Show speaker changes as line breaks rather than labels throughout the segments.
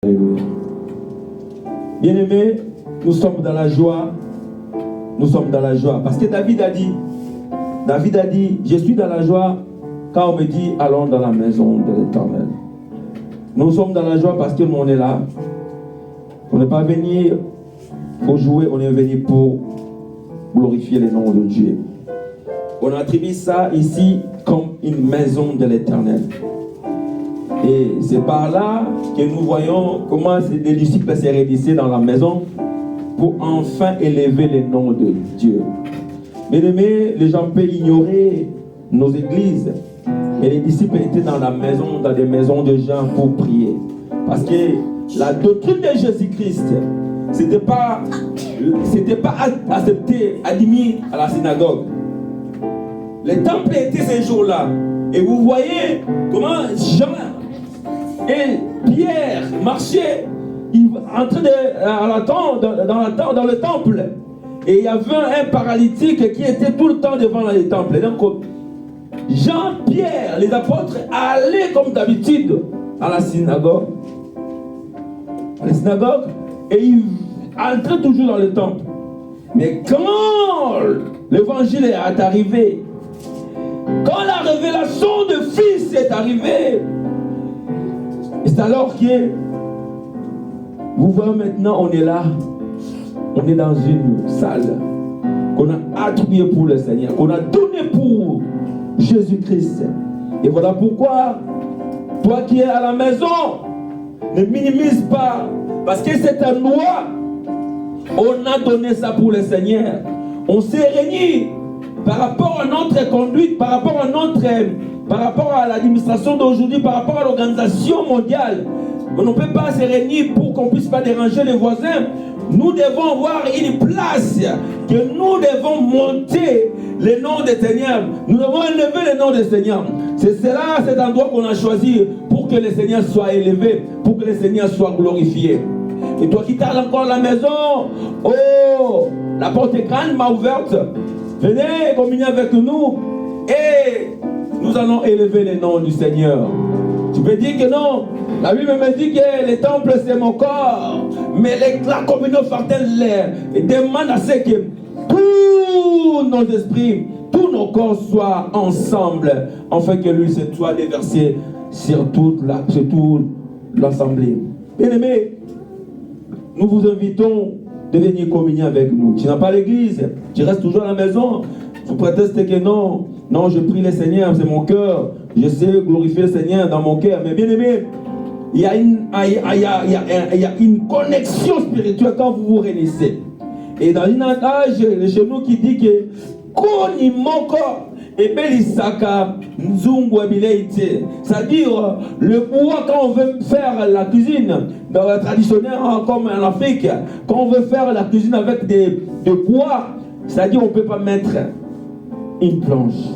Alléluia. Bien-aimés, nous sommes dans la joie. Nous sommes dans la joie. Parce que David a dit, je suis dans la joie quand on me dit, allons dans la maison de l'Éternel. Nous sommes dans la joie parce que nous on est là. On n'est pas venu pour jouer, on est venu pour glorifier le nom de Dieu. On attribue ça ici comme une maison de l'Éternel. Et c'est par là que nous voyons comment les disciples se réunissaient dans la maison pour enfin élever le nom de Dieu. Bien-aimés, les gens peuvent ignorer nos églises, mais les disciples étaient dans la maison, dans des maisons de gens pour prier. Parce que la doctrine de Jésus-Christ, c'était pas accepté, admis à la synagogue. Le temple était ces jours-là. Et vous voyez comment Jean et Pierre marchaient entraient dans le temple. Et il y avait un paralytique qui était tout le temps devant le temple. Et donc, Jean, Pierre, les apôtres allaient comme d'habitude à la synagogue. Et ils entraient toujours dans le temple. Mais quand l'évangile est arrivé, quand la révélation du Fils est arrivée, c'est alors que vous voyez maintenant, on est là, on est dans une salle qu'on a attribuée pour le Seigneur, qu'on a donnée pour Jésus-Christ. Et voilà pourquoi, toi qui es à la maison, ne minimise pas, parce que c'est un loi. On a donné ça pour le Seigneur. On s'est réunis par rapport à notre conduite, par rapport à l'administration d'aujourd'hui, par rapport à l'organisation mondiale. On ne peut pas se réunir pour qu'on ne puisse pas déranger les voisins. Nous devons avoir une place que nous devons monter le nom du Seigneur. Nous devons élever le nom du Seigneur. C'est cela, cet endroit qu'on a choisi pour que le Seigneur soit élevé, pour que le Seigneur soit glorifié. Et toi qui tardes encore à la maison, oh, la porte est grandement ouverte. Venez communier avec nous et nous allons élever le nom du Seigneur. Tu peux dire que non. La Bible me dit que le temple c'est mon corps. Mais la communion fraternelle demande à ce que tous nos esprits, tous nos corps soient ensemble, afin que lui se soit déversé sur toute l'assemblée. Bien-aimés, nous vous invitons de venir communier avec nous. Tu n'as pas l'église, tu restes toujours à la maison. Sous prétexte que non, je prie le Seigneur, c'est mon cœur. Je sais glorifier le Seigneur dans mon cœur. Mais bien aimé, il y a une connexion spirituelle quand vous vous réunissez. Et dans une adage chez nous qui dit que Koni moko ebelisaka nzungu ebileite. C'est-à-dire le bois quand on veut faire la cuisine dans la traditionnelle comme en Afrique, quand on veut faire la cuisine avec des bois, c'est-à-dire on ne peut pas mettre une planche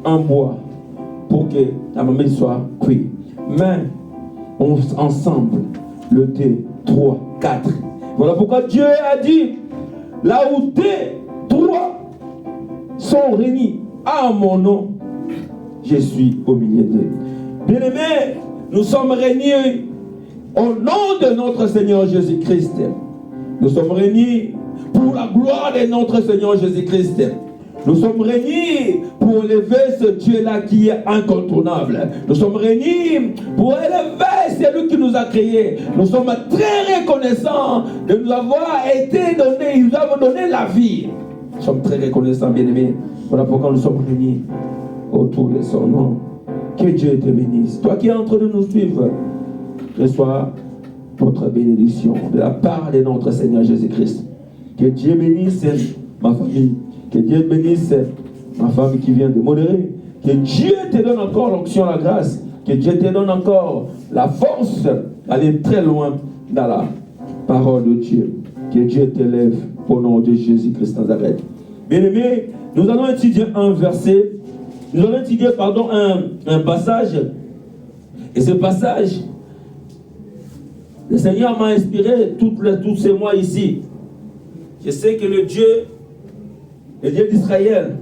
en bois pour que la mamelle soit cuite. Mais ensemble, le 2, 3, 4. Voilà pourquoi Dieu a dit, là où 2, 3 sont réunis à mon nom, je suis au milieu d'eux. Bien-aimés, nous sommes réunis au nom de notre Seigneur Jésus-Christ. Nous sommes réunis pour la gloire de notre Seigneur Jésus-Christ. Nous sommes réunis pour élever ce Dieu-là qui est incontournable. Nous sommes réunis pour élever celui qui nous a créés. Nous sommes très reconnaissants de nous avoir été donné, il nous a donné la vie. Nous sommes très reconnaissants, bien-aimés. Voilà pourquoi nous sommes réunis autour de son nom. Que Dieu te bénisse. Toi qui es en train de nous suivre, reçois notre bénédiction de la part de notre Seigneur Jésus-Christ. Que Dieu bénisse ma famille. Que Dieu bénisse ma femme qui vient de modérer. Que Dieu te donne encore l'onction, la grâce. Que Dieu te donne encore la force d'aller très loin dans la parole de Dieu. Que Dieu t'élève au nom de Jésus-Christ Nazareth. Bien-aimés, nous allons étudier un verset. Nous allons étudier, un passage. Et ce passage, le Seigneur m'a inspiré tous ces mois ici. Je sais que le Dieu d'Israël,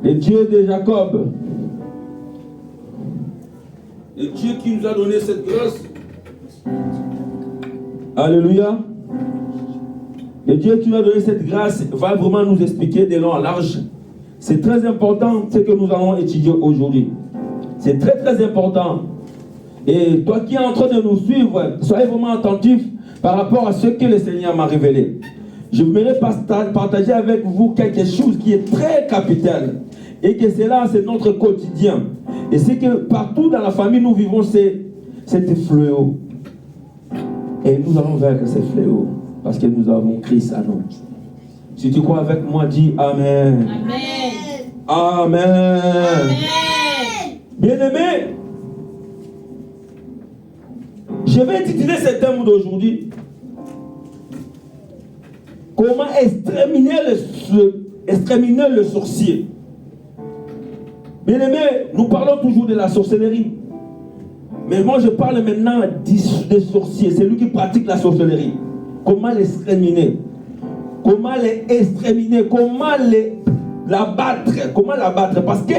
le Dieu de Jacob, le Dieu qui nous a donné cette grâce Alléluia. Et Dieu qui nous a donné cette grâce va vraiment nous expliquer de long en large. C'est très important ce que nous allons étudier aujourd'hui. C'est très très important. Et toi qui es en train de nous suivre, soyez vraiment attentifs par rapport à ce que le Seigneur m'a révélé. Je voudrais partager avec vous quelque chose qui est très capital. Et que cela, c'est notre quotidien. Et c'est que partout dans la famille, nous vivons cette fléau. Et nous allons vers ces fléaux. Parce que nous avons Christ à nous. Si tu crois avec moi, dis Amen. Amen. Amen. Amen. Bien-aimés, je vais intituler ce thème d'aujourd'hui. Comment exterminer le sorcier. Bien-aimés, nous parlons toujours de la sorcellerie. Mais moi je parle maintenant des sorciers. C'est lui qui pratique la sorcellerie. Comment l'exterminer? Comment l'exterminer? Comment l'abattre? Comment l'abattre? Parce que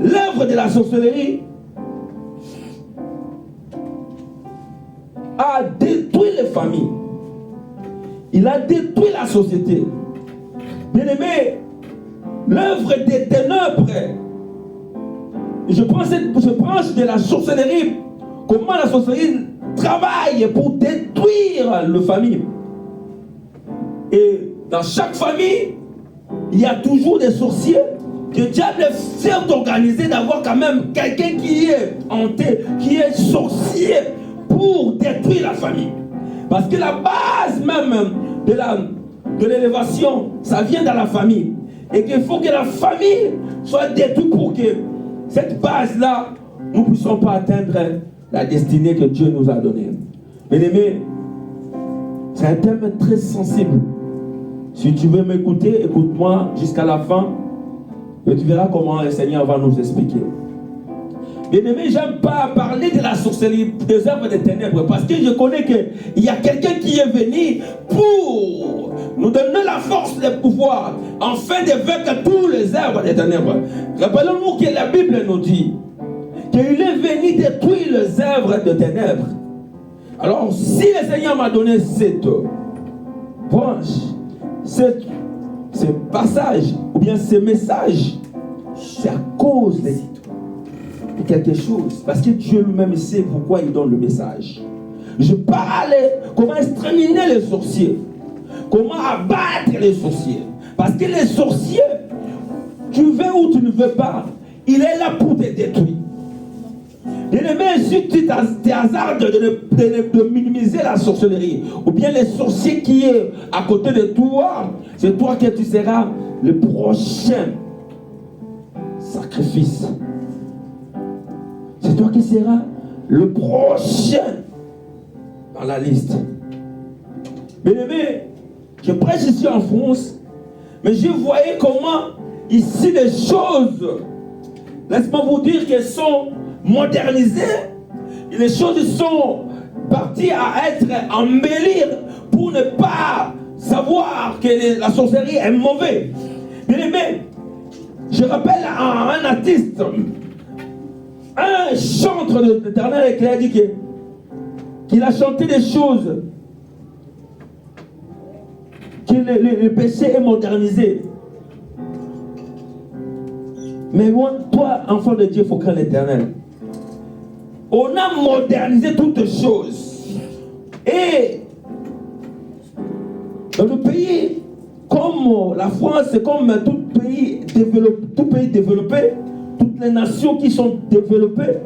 l'œuvre de la sorcellerie a détruit les familles. Il a détruit la société. Bien-aimé, l'œuvre des ténèbres, je prends cette branche de la sorcellerie, comment la sorcellerie travaille pour détruire la famille. Et dans chaque famille, il y a toujours des sorciers. Le diable fait organiser d'avoir quand même quelqu'un qui est hanté, qui est sorcier pour détruire la famille. Parce que la base même de l'élévation, ça vient dans la famille. Et qu'il faut que la famille soit détruite pour que cette base-là, nous ne puissions pas atteindre la destinée que Dieu nous a donnée. Bien-aimés, c'est un thème très sensible. Si tu veux m'écouter, écoute-moi jusqu'à la fin. Et tu verras comment le Seigneur va nous expliquer. Bien-aimé, j'aime pas parler de la sorcellerie, des œuvres des ténèbres, parce que je connais qu'il y a quelqu'un qui est venu pour nous donner la force, le pouvoir, afin de vaincre tous les œuvres des ténèbres. Rappelons-nous que la Bible nous dit qu'il est venu détruire les œuvres des ténèbres. Alors, si le Seigneur m'a donné cette branche, ce passage, ou bien ce message, c'est à cause de quelque chose. Parce que Dieu lui-même sait pourquoi il donne le message. Je parle comment exterminer les sorciers. Comment abattre les sorciers. Parce que les sorciers, tu veux ou tu ne veux pas, il est là pour te détruire. Bien-aimé, si tu hasardes de minimiser la sorcellerie, ou bien les sorciers qui est à côté de toi, c'est toi que tu seras le prochain sacrifice. C'est toi qui seras le prochain dans la liste. Bien-aimé, je prêche ici en France, mais je voyais comment ici les choses, laisse-moi vous dire qu'elles sont modernisées, et les choses sont parties à être embellies pour ne pas savoir que la sorcellerie est mauvaise. Bien-aimé, je rappelle à un artiste, un chanteur de l'Éternel qui a dit qu'il a chanté des choses, que le péché est modernisé. Mais moi, toi, enfant de Dieu, il faut craindre l'Éternel. On a modernisé toutes choses. Et dans le pays, comme la France, comme tout pays développé, toutes les nations qui sont développées,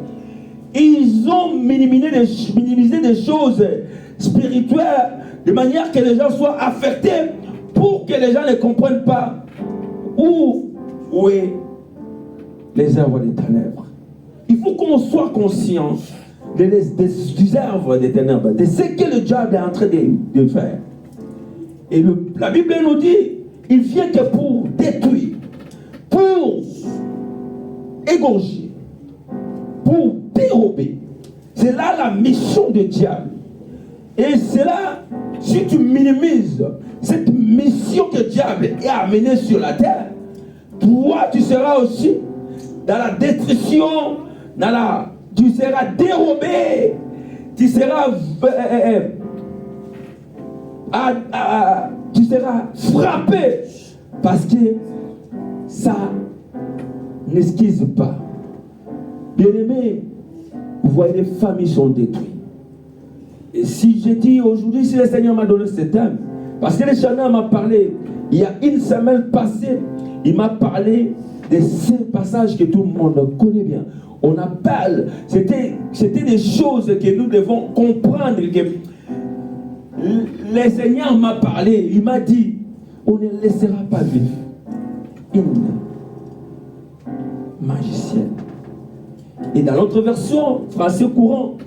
ils ont minimisé des choses spirituelles de manière que les gens soient affectés pour que les gens ne comprennent pas où est les œuvres des ténèbres. Il faut qu'on soit conscient des œuvres des ténèbres, de ce que le diable est en train de faire. Et la Bible nous dit, il vient que pour détruire, pour égorger, pour dérober. C'est là la mission du diable. Et c'est là, si tu minimises cette mission que le diable est amené sur la terre, toi tu seras aussi dans la destruction, tu seras dérobé, tu seras tu seras frappé parce que ça n'esquisse pas. Bien-aimés, vous voyez, les familles sont détruites. Et si je dis aujourd'hui, si le Seigneur m'a donné ce thème, parce que le Seigneur m'a parlé, il y a une semaine passée, il m'a parlé de ces passages que tout le monde connaît bien. On appelle, c'était des choses que nous devons comprendre. Que le Seigneur m'a parlé, il m'a dit, on ne laissera pas vivre une magicienne. Et dans l'autre version, français courant,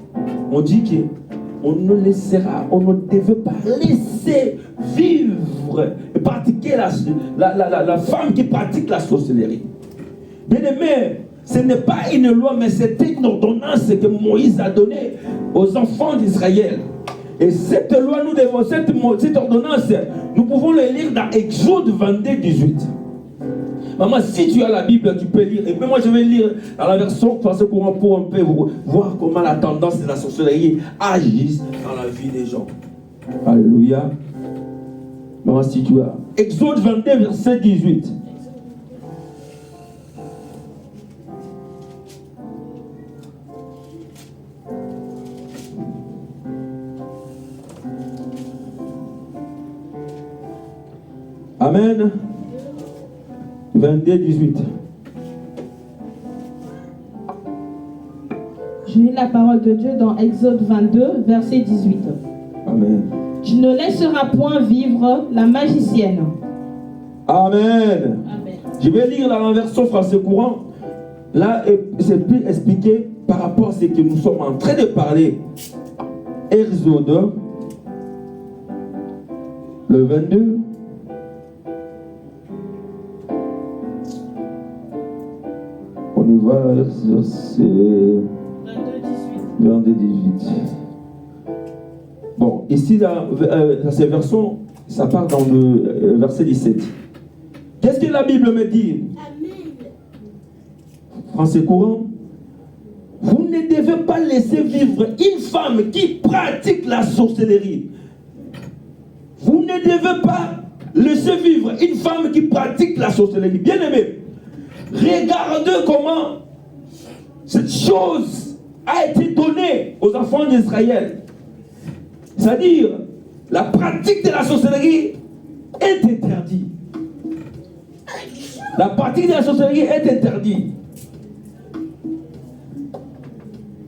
on dit qu'on ne laissera, on ne devait pas laisser vivre et pratiquer la femme qui pratique la sorcellerie. Bien aimé, ce n'est pas une loi, mais c'était une ordonnance que Moïse a donnée aux enfants d'Israël. Et cette loi, nous devons, cette ordonnance, nous pouvons la lire dans Exode 22, 18. Maman, si tu as la Bible, tu peux lire. Et puis moi, je vais lire dans la version français courant pour un peu voir comment la tendance de la sorcellerie agit dans la vie des gens. Alléluia. Maman, si tu as. Exode 22, verset 18. Amen. 22, 18.
Je lis la parole de Dieu dans Exode 22, verset 18.
Amen.
Tu ne laisseras point vivre la magicienne.
Amen.
Amen.
Je vais lire dans la version français courant. Là, c'est plus expliqué par rapport à ce que nous sommes en train de parler. Exode, le 22. On y va, verset 22, 18. Bon, ici, dans ces versions, ça part dans le verset 17. Qu'est-ce que la Bible me dit? Français courant. Vous ne devez pas laisser vivre une femme qui pratique la sorcellerie. Vous ne devez pas laisser vivre une femme qui pratique la sorcellerie. Bien aimé, regardez comment cette chose a été donnée aux enfants d'Israël. C'est-à-dire, la pratique de la sorcellerie est interdite. La pratique de la sorcellerie est interdite.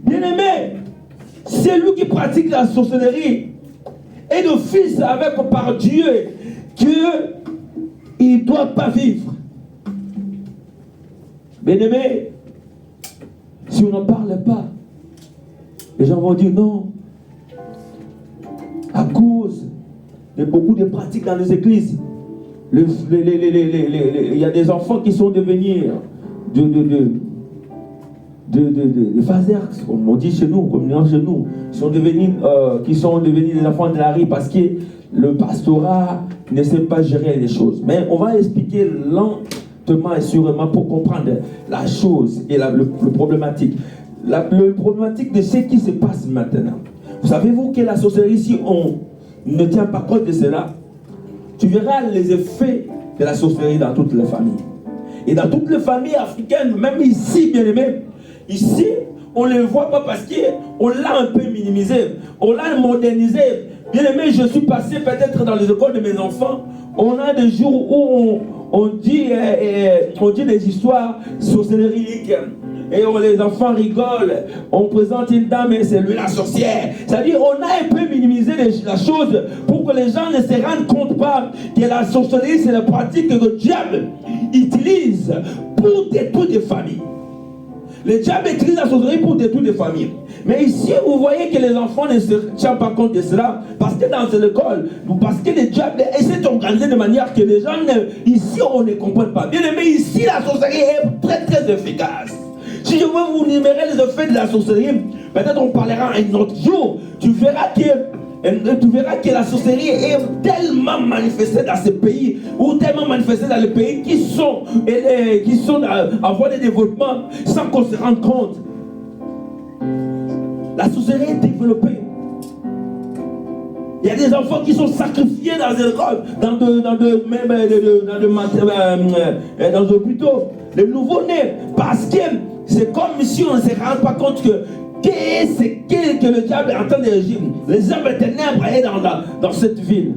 Bien-aimé, celui qui pratique la sorcellerie est d'office avec par Dieu qu'il ne doit pas vivre. Bien-aimé, si on n'en parle pas, les gens vont dire non. À cause de beaucoup de pratiques dans les églises, il y a des enfants qui sont devenus des phasers, comme on dit chez nous, comme chez nous, qui sont devenus des enfants de la rue parce que le pastorat ne sait pas gérer les choses. Mais on va expliquer lentement et sûrement pour comprendre la chose et le problématique. Le problématique de ce qui se passe maintenant. Savez-vous que la sorcellerie, si on ne tient pas compte de cela, tu verras les effets de la sorcellerie dans toutes les familles. Et dans toutes les familles africaines, même ici, bien aimé, ici, on ne le voit pas parce qu'on l'a un peu minimisé, on l'a modernisé. Bien aimé, je suis passé peut-être dans les écoles de mes enfants, on a des jours où on dit des histoires sorcelleriques. Et les enfants rigolent, on présente une dame et c'est lui la sorcière. C'est-à-dire on a un peu minimisé la chose pour que les gens ne se rendent compte pas que la sorcellerie c'est la pratique que le diable utilise pour détruire des familles. Le diable utilise la sorcellerie pour détruire des familles. Mais ici vous voyez que les enfants ne se tiennent pas compte de cela parce que dans l'école, parce que le diable essaie d'organiser de manière que les gens, ici on ne comprenne pas. Bien aimé, ici la sorcellerie est très très efficace. Si je veux vous énumérer les effets de la sorcellerie, peut-être on parlera un autre jour. Tu verras que la sorcellerie est tellement manifestée dans ces pays, ou tellement manifestée dans les pays qui sont en voie de développement sans qu'on se rende compte. La sorcellerie est développée. Il y a des enfants qui sont sacrifiés dans des hôpitaux, les nouveau-nés, parce que c'est comme si on ne se rend pas compte que le diable est en train de régir. Les hommes des ténèbres est dans cette ville.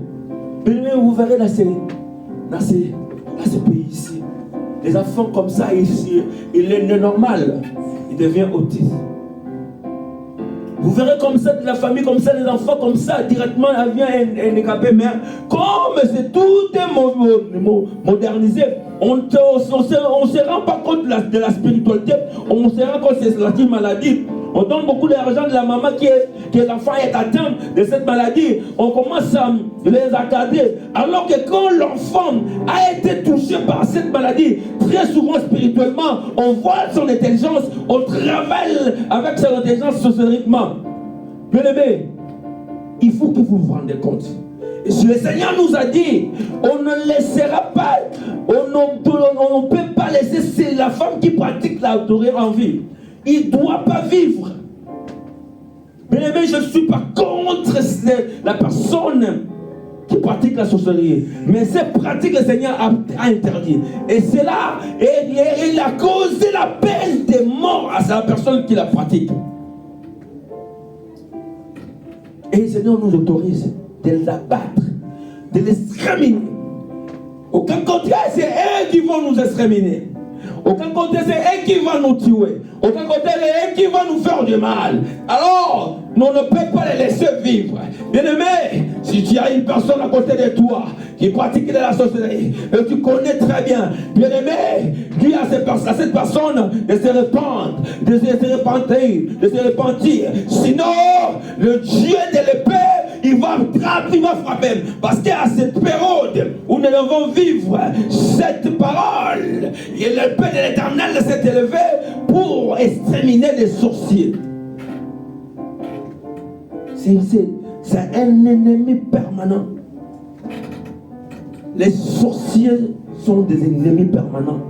Mais vous verrez dans ces pays ici, les enfants comme ça, il est normal, il devient autiste. Vous verrez comme ça, de la famille comme ça, les enfants comme ça, directement, elle vient handicapée. Mais comme c'est tout est modernisé, on ne se rend pas compte de la spiritualité, on se rend compte que c'est la maladie. On donne beaucoup d'argent de la maman que l'enfant est atteint de cette maladie. On commence à les accader. Alors que quand l'enfant a été touché par cette maladie, très souvent spirituellement, on voit son intelligence, on travaille avec son intelligence sociologiquement. Bien aimé, il faut que vous vous rendiez compte. Et si le Seigneur nous a dit, on ne laissera pas, on ne peut pas laisser la femme qui pratique la dorée en vie. Il ne doit pas vivre. Bien aimé, je ne suis pas contre la personne qui pratique la sorcellerie. Mais cette pratique, le Seigneur a interdit. Et c'est là, et il a causé la peine de mort à la personne qui la pratique. Et le Seigneur nous autorise de l'abattre, de l'exterminer. Aucun contraire, c'est eux qui vont nous exterminer. Aucun côté, c'est eux qui vont nous tuer. Aucun côté, c'est eux qui vont nous faire du mal. Alors, on ne peut pas les laisser vivre. Bien-aimé, si tu as une personne à côté de toi qui pratique de la sorcellerie, et tu connais très bien, bien-aimé, dis à cette personne de se répandre, de se repentir. Sinon, le Dieu de l'épée, il va frapper. Parce qu'à cette période où nous devons vivre cette parole, et l'épée de l'Éternel s'est élevée pour exterminer les sorciers. C'est un ennemi permanent. Les sorciers sont des ennemis permanents.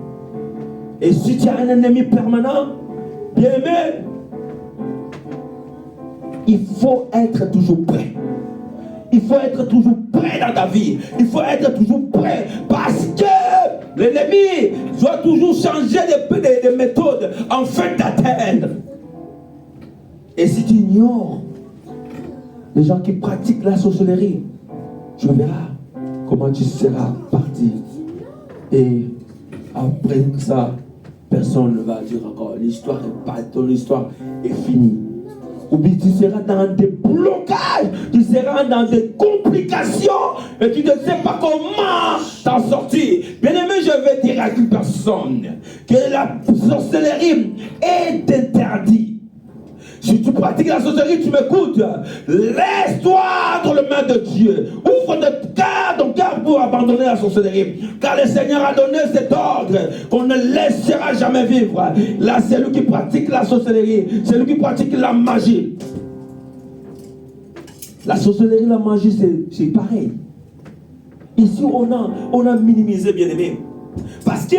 Et si tu as un ennemi permanent, bien aimé, il faut être toujours prêt. Il faut être toujours prêt dans ta vie. Il faut être toujours prêt parce que l'ennemi doit toujours changer de méthode afin d'atteindre. Et si tu ignores les gens qui pratiquent la sorcellerie, tu verras comment tu seras parti. Et après ça, personne ne va dire encore l'histoire est pas, ton histoire est finie. Ou bien tu seras dans des blocages, tu seras dans des complications et tu ne sais pas comment t'en sortir. Bien aimé, je vais dire à une personne que la sorcellerie est interdite. Si tu pratiques la sorcellerie, tu m'écoutes. Laisse-toi entre les mains de Dieu. Ouvre ton cœur pour abandonner la sorcellerie. Car le Seigneur a donné cet ordre qu'on ne laissera jamais vivre. Là, c'est lui qui pratique la sorcellerie. C'est lui qui pratique la magie. La sorcellerie, la magie, c'est pareil. Ici, on a minimisé, bien aimé. Parce que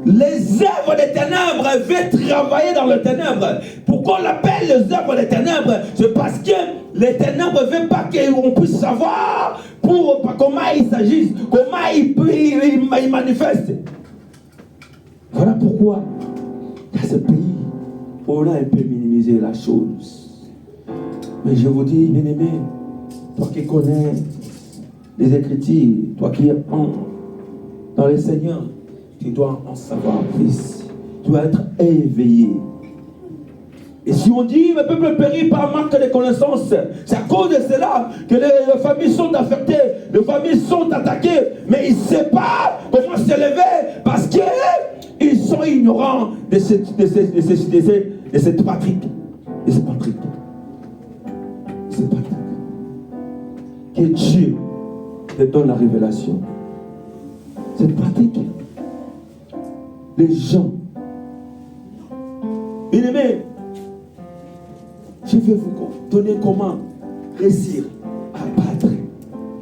les œuvres des ténèbres veulent travailler dans les ténèbres. Pourquoi on l'appelle les œuvres des ténèbres? C'est parce que les ténèbres ne veulent pas qu'on puisse savoir comment ils s'agissent, comment ils manifestent. Voilà pourquoi dans ce pays, on a un peu minimisé la chose. Mais je vous dis, bien-aimé, toi qui connais les Écritures, toi qui es dans le Seigneur, tu dois en savoir plus. Tu dois être éveillé. Et si on dit le peuple périt par manque de connaissances, c'est à cause de cela que les familles sont affectées, les familles sont attaquées, mais ils ne savent pas comment s'élever parce qu'ils sont ignorants de cette pratique. De cette pratique. Que Dieu te donne la révélation. Cette pratique. Les gens. Bien-aimés, je vais vous donner comment réussir à battre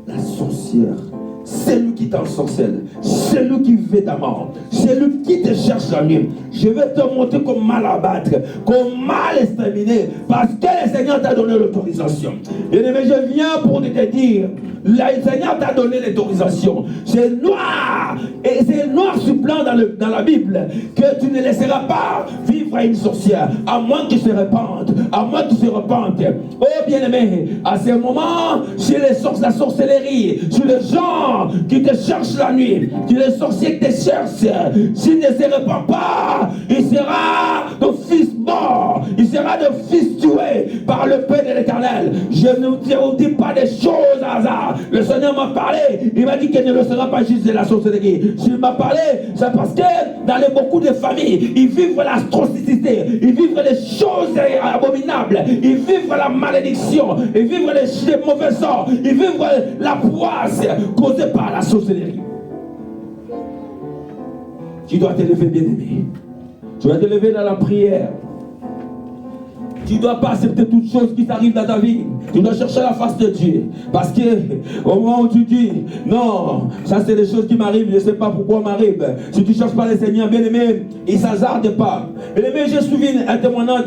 la sorcière. Celle qui t'ensorcelle, celui qui veut ta mort, celui qui te cherche la nuit. Je vais te montrer comment l'abattre, comment l'exterminer, parce que le Seigneur t'a donné l'autorisation. Bien-aimé, je viens pour te dire, le Seigneur t'a donné l'autorisation. C'est noir, et c'est noir sur blanc dans la Bible, que tu ne laisseras pas vivre à une sorcière, à moins qu'il se répande, à moins qu'il se repente. Oh bien-aimé, à ce moment, chez la sorcellerie, chez les gens qui te cherchent la nuit, chez les sorciers qui te cherchent, s'il ne se répand pas, il sera de fils mort, il sera de fils tué par le paix de l'Éternel. Je ne vous dis pas des choses à hasard. Le Seigneur m'a parlé, il m'a dit qu'il ne le sera pas juste de la sorcellerie. S'il m'a parlé, c'est parce que dans beaucoup de familles, ils vivent l'atrocité, ils vivent les choses abominables, ils vivent la malédiction, ils vivent les mauvais sorts, ils vivent la poisse causée par la sorcellerie. Tu dois te lever, bien-aimé. Tu dois te lever dans la prière. Tu ne dois pas accepter toutes choses qui t'arrivent dans ta vie. Tu dois chercher la face de Dieu. Parce que au moment où tu dis, non, ça c'est des choses qui m'arrivent, je ne sais pas pourquoi m'arrivent. Si tu ne cherches pas le Seigneur, bien-aimé, il ne s'hasarde pas. Bien-aimé, je me souviens un témoignage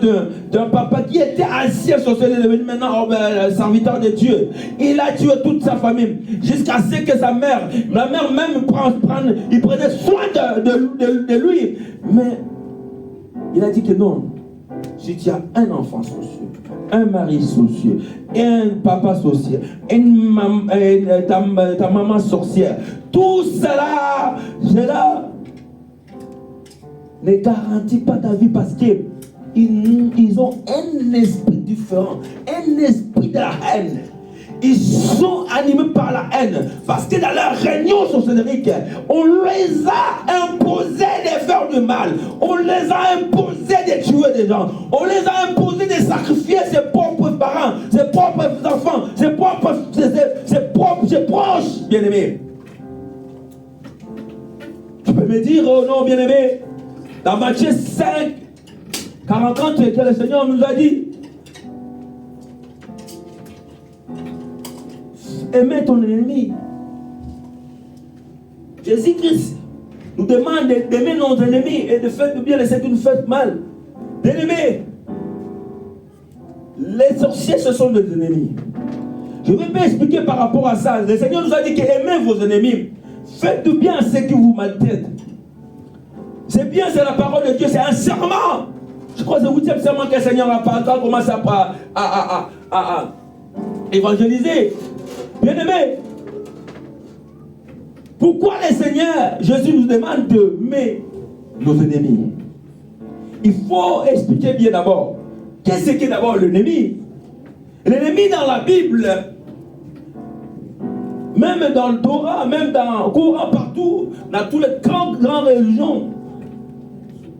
d'un papa qui était ancien sorcier, devenu maintenant serviteur de Dieu. Il a tué toute sa famille. Jusqu'à ce que la mère même il prenait soin de lui. Mais il a dit que non. Si tu as un enfant socieux, un mari socieux, un papa socieux, ta maman sorcière, tout cela ne garantit pas ta vie parce qu'ils ont un esprit différent, un esprit de la haine. Ils sont animés par la haine parce que dans leur réunion sorcellerique, on les a imposé de faire du mal, on les a imposé de tuer des gens, on les a imposé de sacrifier ses propres parents, ses propres enfants, ses proches, bien-aimés. Tu peux me dire, oh non, bien-aimé, dans Matthieu 5, 40, que le Seigneur nous a dit, aimer ton ennemi. Jésus-Christ nous demande d'aimer nos ennemis et de faire du bien et ceux qui nous font mal. D'aimer. Les sorciers, ce sont des ennemis. Je vais pas expliquer par rapport à ça. Le Seigneur nous a dit qu'aimez vos ennemis. Faites du bien à ceux qui vous maltraitent. C'est bien, c'est la parole de Dieu, c'est un serment. Je crois que c'est le 8e serment que le Seigneur a commencé à évangéliser. Bien-aimé, pourquoi le Seigneur, Jésus nous demande d'aimer nos ennemis? Il faut expliquer bien d'abord. Qu'est-ce qu'est d'abord l'ennemi? L'ennemi dans la Bible, même dans le Torah, même dans le Coran, partout, dans toutes les grandes religions,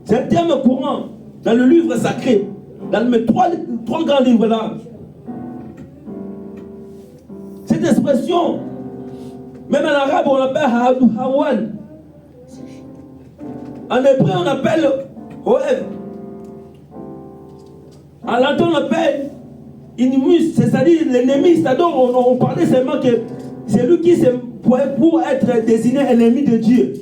c'est un terme courant dans le livre sacré, dans mes trois grands livres-là. Cette expression, même en arabe, on appelle Hawan. En hébreu, on appelle Oev. En latin, on appelle Inimus, c'est-à-dire l'ennemi. C'est-à-dire, on parlait seulement que c'est lui qui pour être désigné ennemi de Dieu.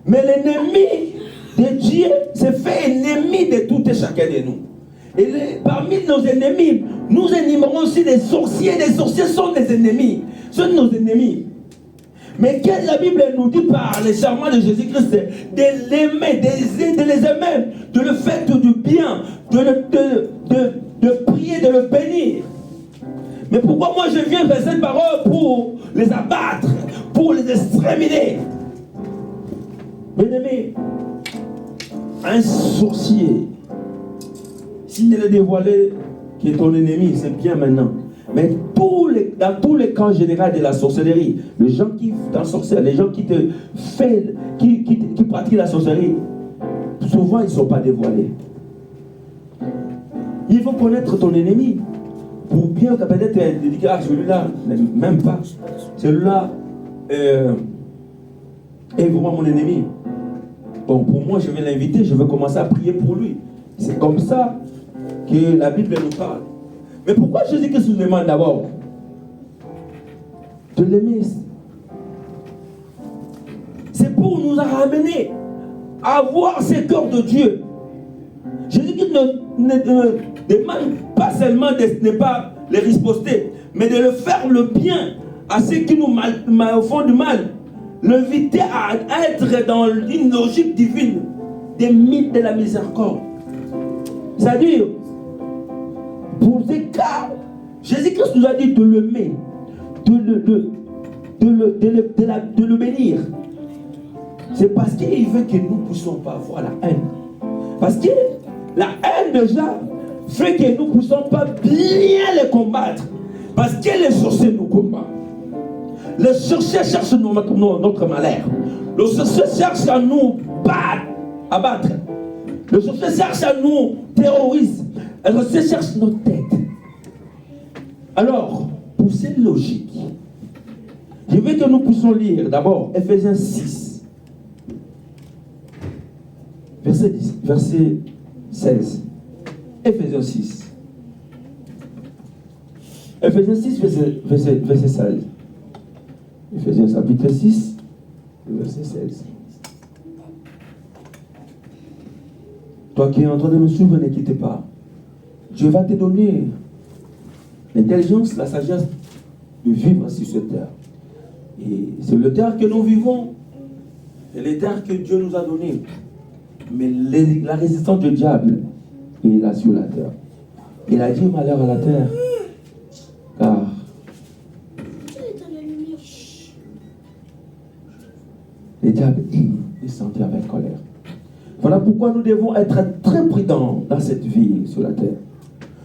Mais l'ennemi de Dieu se fait ennemi de tout et chacun de nous. Et parmi nos ennemis, nous énumérer aussi des sorciers. Les sorciers sont des ennemis. Ce sont nos ennemis. Mais que la Bible nous dit par les serments de Jésus-Christ, de l'aimer, de les aimer, de le faire du bien, de prier, de le bénir. Mais pourquoi moi je viens faire cette parole pour les abattre, pour les exterminer? Bien-aimé, un sorcier, s'il est dévoilé qui est ton ennemi, c'est bien maintenant. Mais dans tous les camps généraux de la sorcellerie, les gens qui t'ensorcellent, les gens qui pratiquent la sorcellerie, souvent ils ne sont pas dévoilés. Il faut connaître ton ennemi pour bien peut-être dire ah, celui-là, même pas. Celui-là est vraiment mon ennemi. Bon, pour moi, je vais l'inviter, je vais commencer à prier pour lui. C'est comme ça que la Bible nous parle. Mais pourquoi Jésus-Christ nous demande d'abord de l'aimer? C'est nous a ramenés à voir ce cœur de Dieu. Jésus-Christ ne demande pas seulement de ne pas les riposter, mais de le faire le bien à ceux qui nous font du mal. L'inviter à être dans une logique divine des mythes de la miséricorde. C'est-à-dire, pour des cas, Jésus-Christ nous a dit de l'aimer, de le bénir. C'est parce qu'il veut que nous ne puissions pas avoir la haine. Parce que la haine déjà fait que nous ne puissions pas bien les combattre. Parce que les sorciers nous combattent. Les sorciers cherchent notre malheur. Les sorciers cherchent à nous abattre. Les sorciers cherchent à nous terroriser. Les sorciers cherchent notre tête. Alors, pour cette logique, je veux que nous puissions lire d'abord Ephésiens 6, verset 16. Ephésiens 6. Ephésiens 6, verset 16. Ephésiens chapitre 6, verset 16. Toi qui es en train de me suivre, ne quitte pas. Dieu va te donner l'intelligence, la sagesse de vivre sur cette terre. Et c'est le terre que nous vivons, et les terres que Dieu nous a données. Mais la résistance du diable est là sur la terre. Il a dit malheur à la terre, car le diable est descendu avec colère. Voilà pourquoi nous devons être très prudents dans cette vie sur la terre.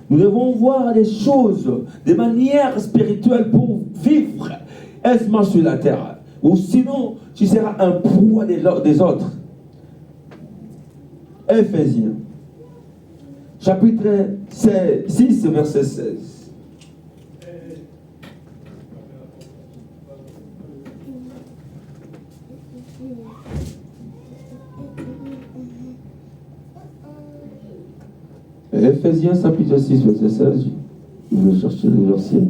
Nous devons voir des choses de manière spirituelle pour vivre aisément sur la terre. Ou sinon, tu seras un poids des autres. Ephésiens, chapitre 6, verset 16. Ephésiens chapitre 6, verset 16. Je vais chercher le verset.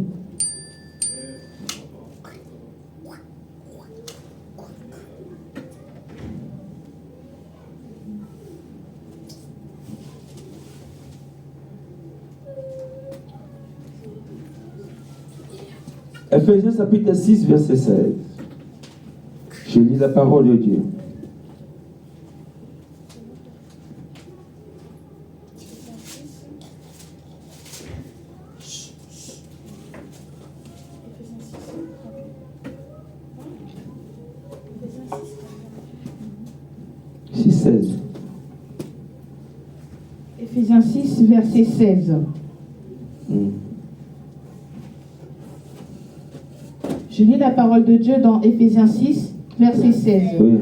Ephésiens chapitre 6, verset 16. Je lis la parole de Dieu.
Ephésiens 6, verset 16. Je lis la parole de Dieu dans Ephésiens 6, verset 16.
Oui.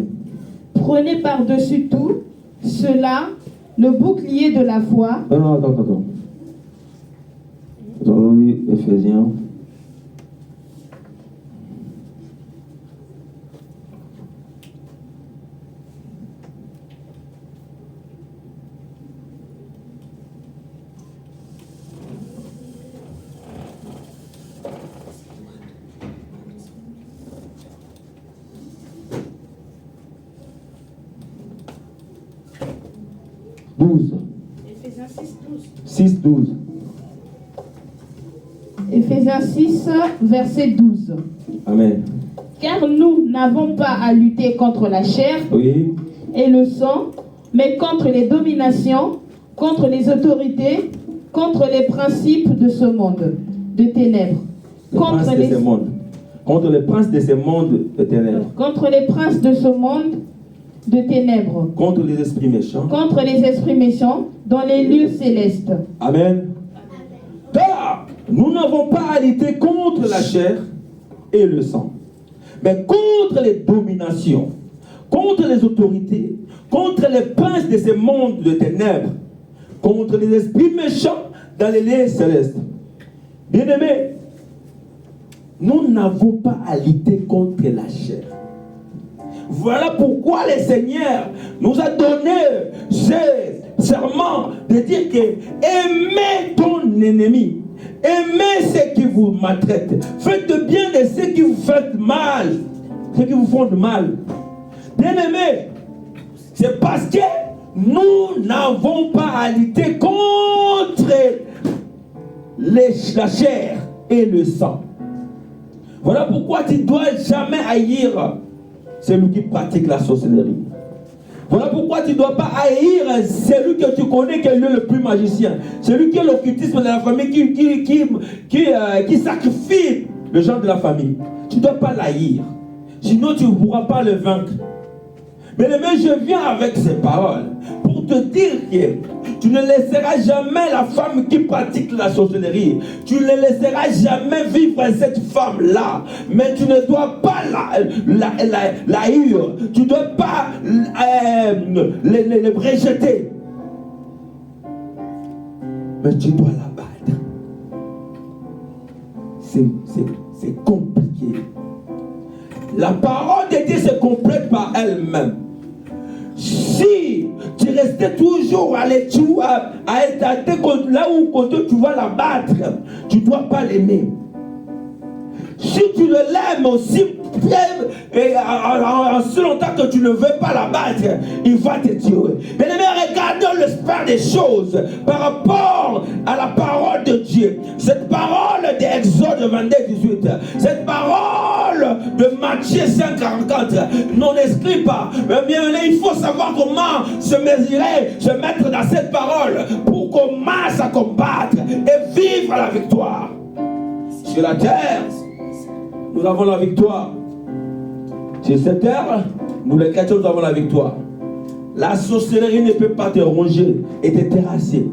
Prenez par-dessus tout cela le bouclier de la foi.
Non, attends. Nous lire Ephésiens.
Ephésiens 6, 12.
6, 12.
Ephésiens 6, verset 12.
Amen.
Car nous n'avons pas à lutter contre la chair et le sang, mais contre les dominations, contre les autorités, contre les principes de ce monde de ténèbres. Contre
les princes de ce monde de ténèbres.
Contre les princes de ce monde de ténèbres.
Contre les esprits méchants.
Contre les esprits méchants dans les lieux célestes.
Amen. Car nous n'avons pas à lutter contre la chair et le sang, mais contre les dominations, contre les autorités, contre les princes de ce monde de ténèbres, contre les esprits méchants dans les lieux célestes. Bien-aimés, nous n'avons pas à lutter contre la chair. Voilà pourquoi le Seigneur nous a donné ce serment de dire que aimez ton ennemi, aimez ceux qui vous maltraitent, faites bien de ceux qui vous font mal, ceux qui vous font du mal. Bien-aimés, c'est parce que nous n'avons pas à lutter contre la chair et le sang. Voilà pourquoi tu ne dois jamais haïr celui qui pratique la sorcellerie. Voilà pourquoi tu ne dois pas haïr celui que tu connais qui est le plus magicien. Celui qui est l'occultisme de la famille, qui sacrifie le genre de la famille. Tu ne dois pas l'haïr. Sinon tu ne pourras pas le vaincre. Mais je viens avec ces paroles pour te dire que tu ne laisseras jamais la femme qui pratique la sorcellerie. Tu ne laisseras jamais vivre cette femme-là. Mais tu ne dois pas la haïr. Tu ne dois pas les rejeter. Mais tu dois la battre. C'est compliqué. La parole de Dieu se complète par elle-même. Si tu restais toujours à là où tu vas la battre, tu ne dois pas l'aimer. Si tu ne l'aimes aussi, en si longtemps que tu ne veux pas la battre, il va te tuer. Mais regardons l'esprit des choses par rapport à la parole de Dieu. Cette parole d'Exode 22, 18, cette parole de Matthieu 5, 44, non n'excrit pas. Mais bien, il faut savoir comment se mesurer, se mettre dans cette parole pour commencer à combattre et vivre la victoire. Sur la terre, nous avons la victoire. Sur cette terre, nous les chrétiens, nous avons la victoire. La sorcellerie ne peut pas te ronger et te terrasser.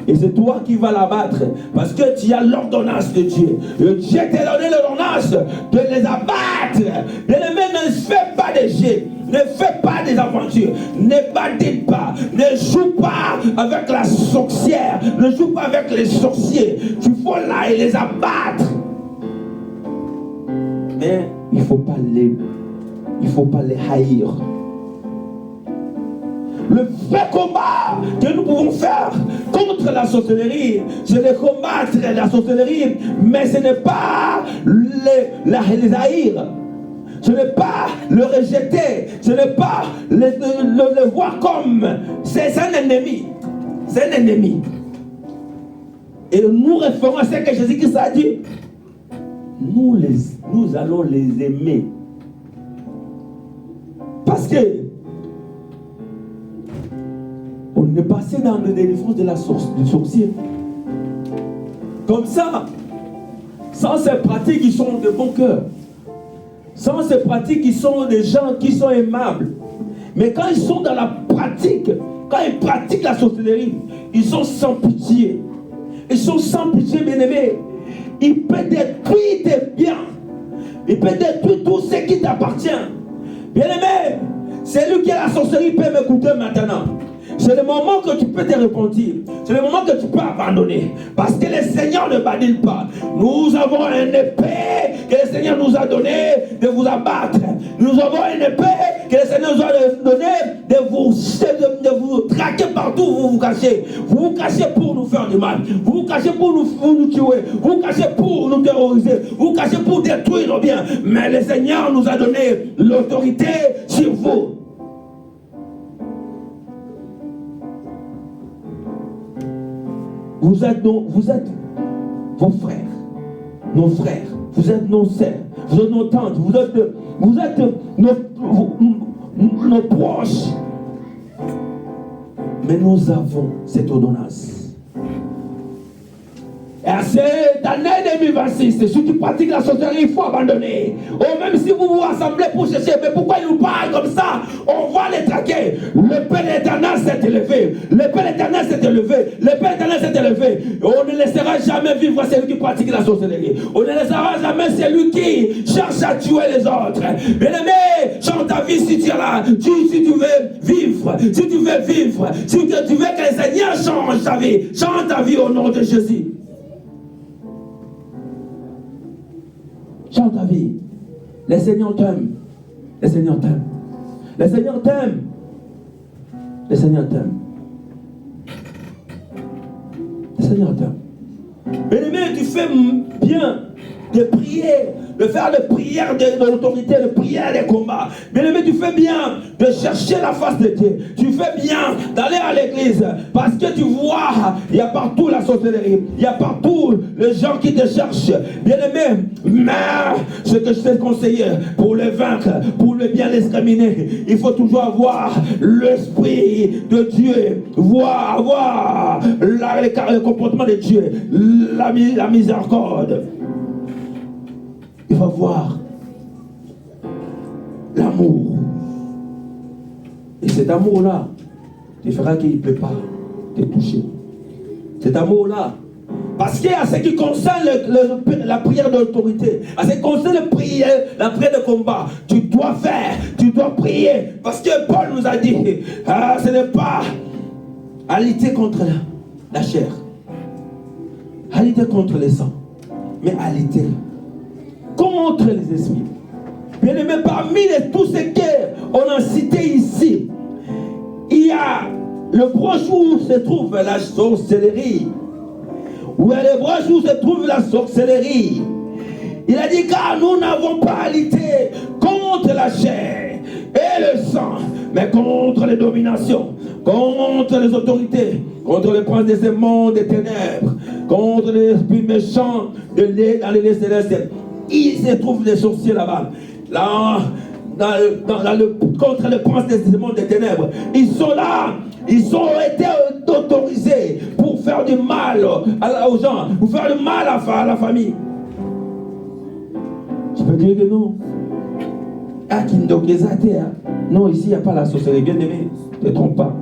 Et c'est toi qui vas la battre. Parce que tu as l'ordonnance de Dieu. Et Dieu t'a donné l'ordonnance de les abattre. Bien-aimé, ne fais pas des jets. Ne fais pas des aventures. Ne badine pas. Ne joue pas avec la sorcière. Ne joue pas avec les sorciers. Tu faut là et les abattre. Mais il ne faut pas les haïr. Le vrai combat que nous pouvons faire contre la sorcellerie, c'est de combattre la sorcellerie, mais ce n'est pas les haïr. Ce n'est pas le rejeter. Ce n'est pas le voir comme c'est un ennemi. C'est un ennemi. Et nous référons à ce que Jésus-Christ a dit. Nous allons les aimer. Parce que on est passé dans le délivrance du sorcier. Comme ça, sans ces pratiques, ils sont de bon cœur. Sans ces pratiques, ils sont des gens qui sont aimables. Mais quand ils sont dans la pratique, quand ils pratiquent la sorcellerie, ils sont sans pitié. Ils sont sans pitié, bien-aimés. Il peut détruire tes biens. Il peut détruire tout ce qui t'appartient. Bien-aimé, celui qui a la sorcellerie peut m'écouter maintenant. C'est le moment que tu peux te repentir. C'est le moment que tu peux abandonner. Parce que le Seigneur ne badine pas. Nous avons une épée que le Seigneur nous a donné de vous abattre. Nous avons une épée que le Seigneur nous a donné de vous traquer partout où vous vous cachez. Vous vous cachez pour nous faire du mal. Vous vous cachez pour nous tuer. Vous vous cachez pour nous terroriser. Vous vous cachez pour détruire nos biens. Mais le Seigneur nous a donné l'autorité sur vous. Vous êtes vos frères, nos frères, vous êtes nos sœurs, vous êtes nos tantes, vous êtes nos proches. Mais nous avons cette ordonnance. Et à cette année 2026, si tu pratiques la sorcellerie, il faut abandonner. Ou même si vous vous rassemblez pour chercher, mais pourquoi ils nous parlent comme ça? On va les traquer. Le Père éternel s'est élevé. Le Père éternel s'est élevé. Le Père éternel s'est élevé. On ne laissera jamais vivre celui qui pratique la sorcellerie. On ne laissera jamais celui qui cherche à tuer les autres. Bien-aimé, chante ta vie si tu es là. Si tu veux vivre, si tu veux vivre, si tu veux que le Seigneur change ta vie, chante ta vie au nom de Jésus. Chante ta vie. Le Seigneur t'aime. Le Seigneur t'aime. Le Seigneur t'aime. Le Seigneur t'aime. Le Seigneur t'aime. Bien-aimé, tu fais bien de prier, de faire des prières de l'autorité, des prières des combats. Bien-aimé, tu fais bien de chercher la face de Dieu. Tu fais bien d'aller à l'église parce que tu vois, il y a partout la sorcellerie, il y a partout les gens qui te cherchent. Bien-aimé, mais ce que je t'ai conseillé pour le vaincre, pour le bien l'exterminer, il faut toujours avoir l'esprit de Dieu, avoir le comportement de Dieu, la miséricorde. Il faut voir l'amour. Et cet amour-là, tu feras qu'il ne peut pas te toucher. Cet amour-là. Parce qu'il y a ce qui concerne la prière de l'autorité, à ce qui concerne la prière de combat, tu dois faire, tu dois prier. Parce que Paul nous a dit, ce n'est pas à lutter contre la chair, à lutter contre les sangs, mais à lutter contre les esprits. Bien aimé, parmi tous ceux qu'on a cités ici, il y a le broche où se trouve la sorcellerie. Où est le broche où se trouve la sorcellerie. Il a dit, car nous n'avons pas à lutter contre la chair et le sang, mais contre les dominations, contre les autorités, contre les princes de ce monde des ténèbres, contre les esprits méchants dans les lieux célestes. Il se trouve des sorciers là-bas. Contre les princes de ce monde des ténèbres. Ils sont là. Ils ont été autorisés pour faire du mal aux gens, pour faire du mal à la famille. Tu peux dire que non. Non, ici il n'y a pas la sorcellerie. Bien aimé, ne te trompe pas.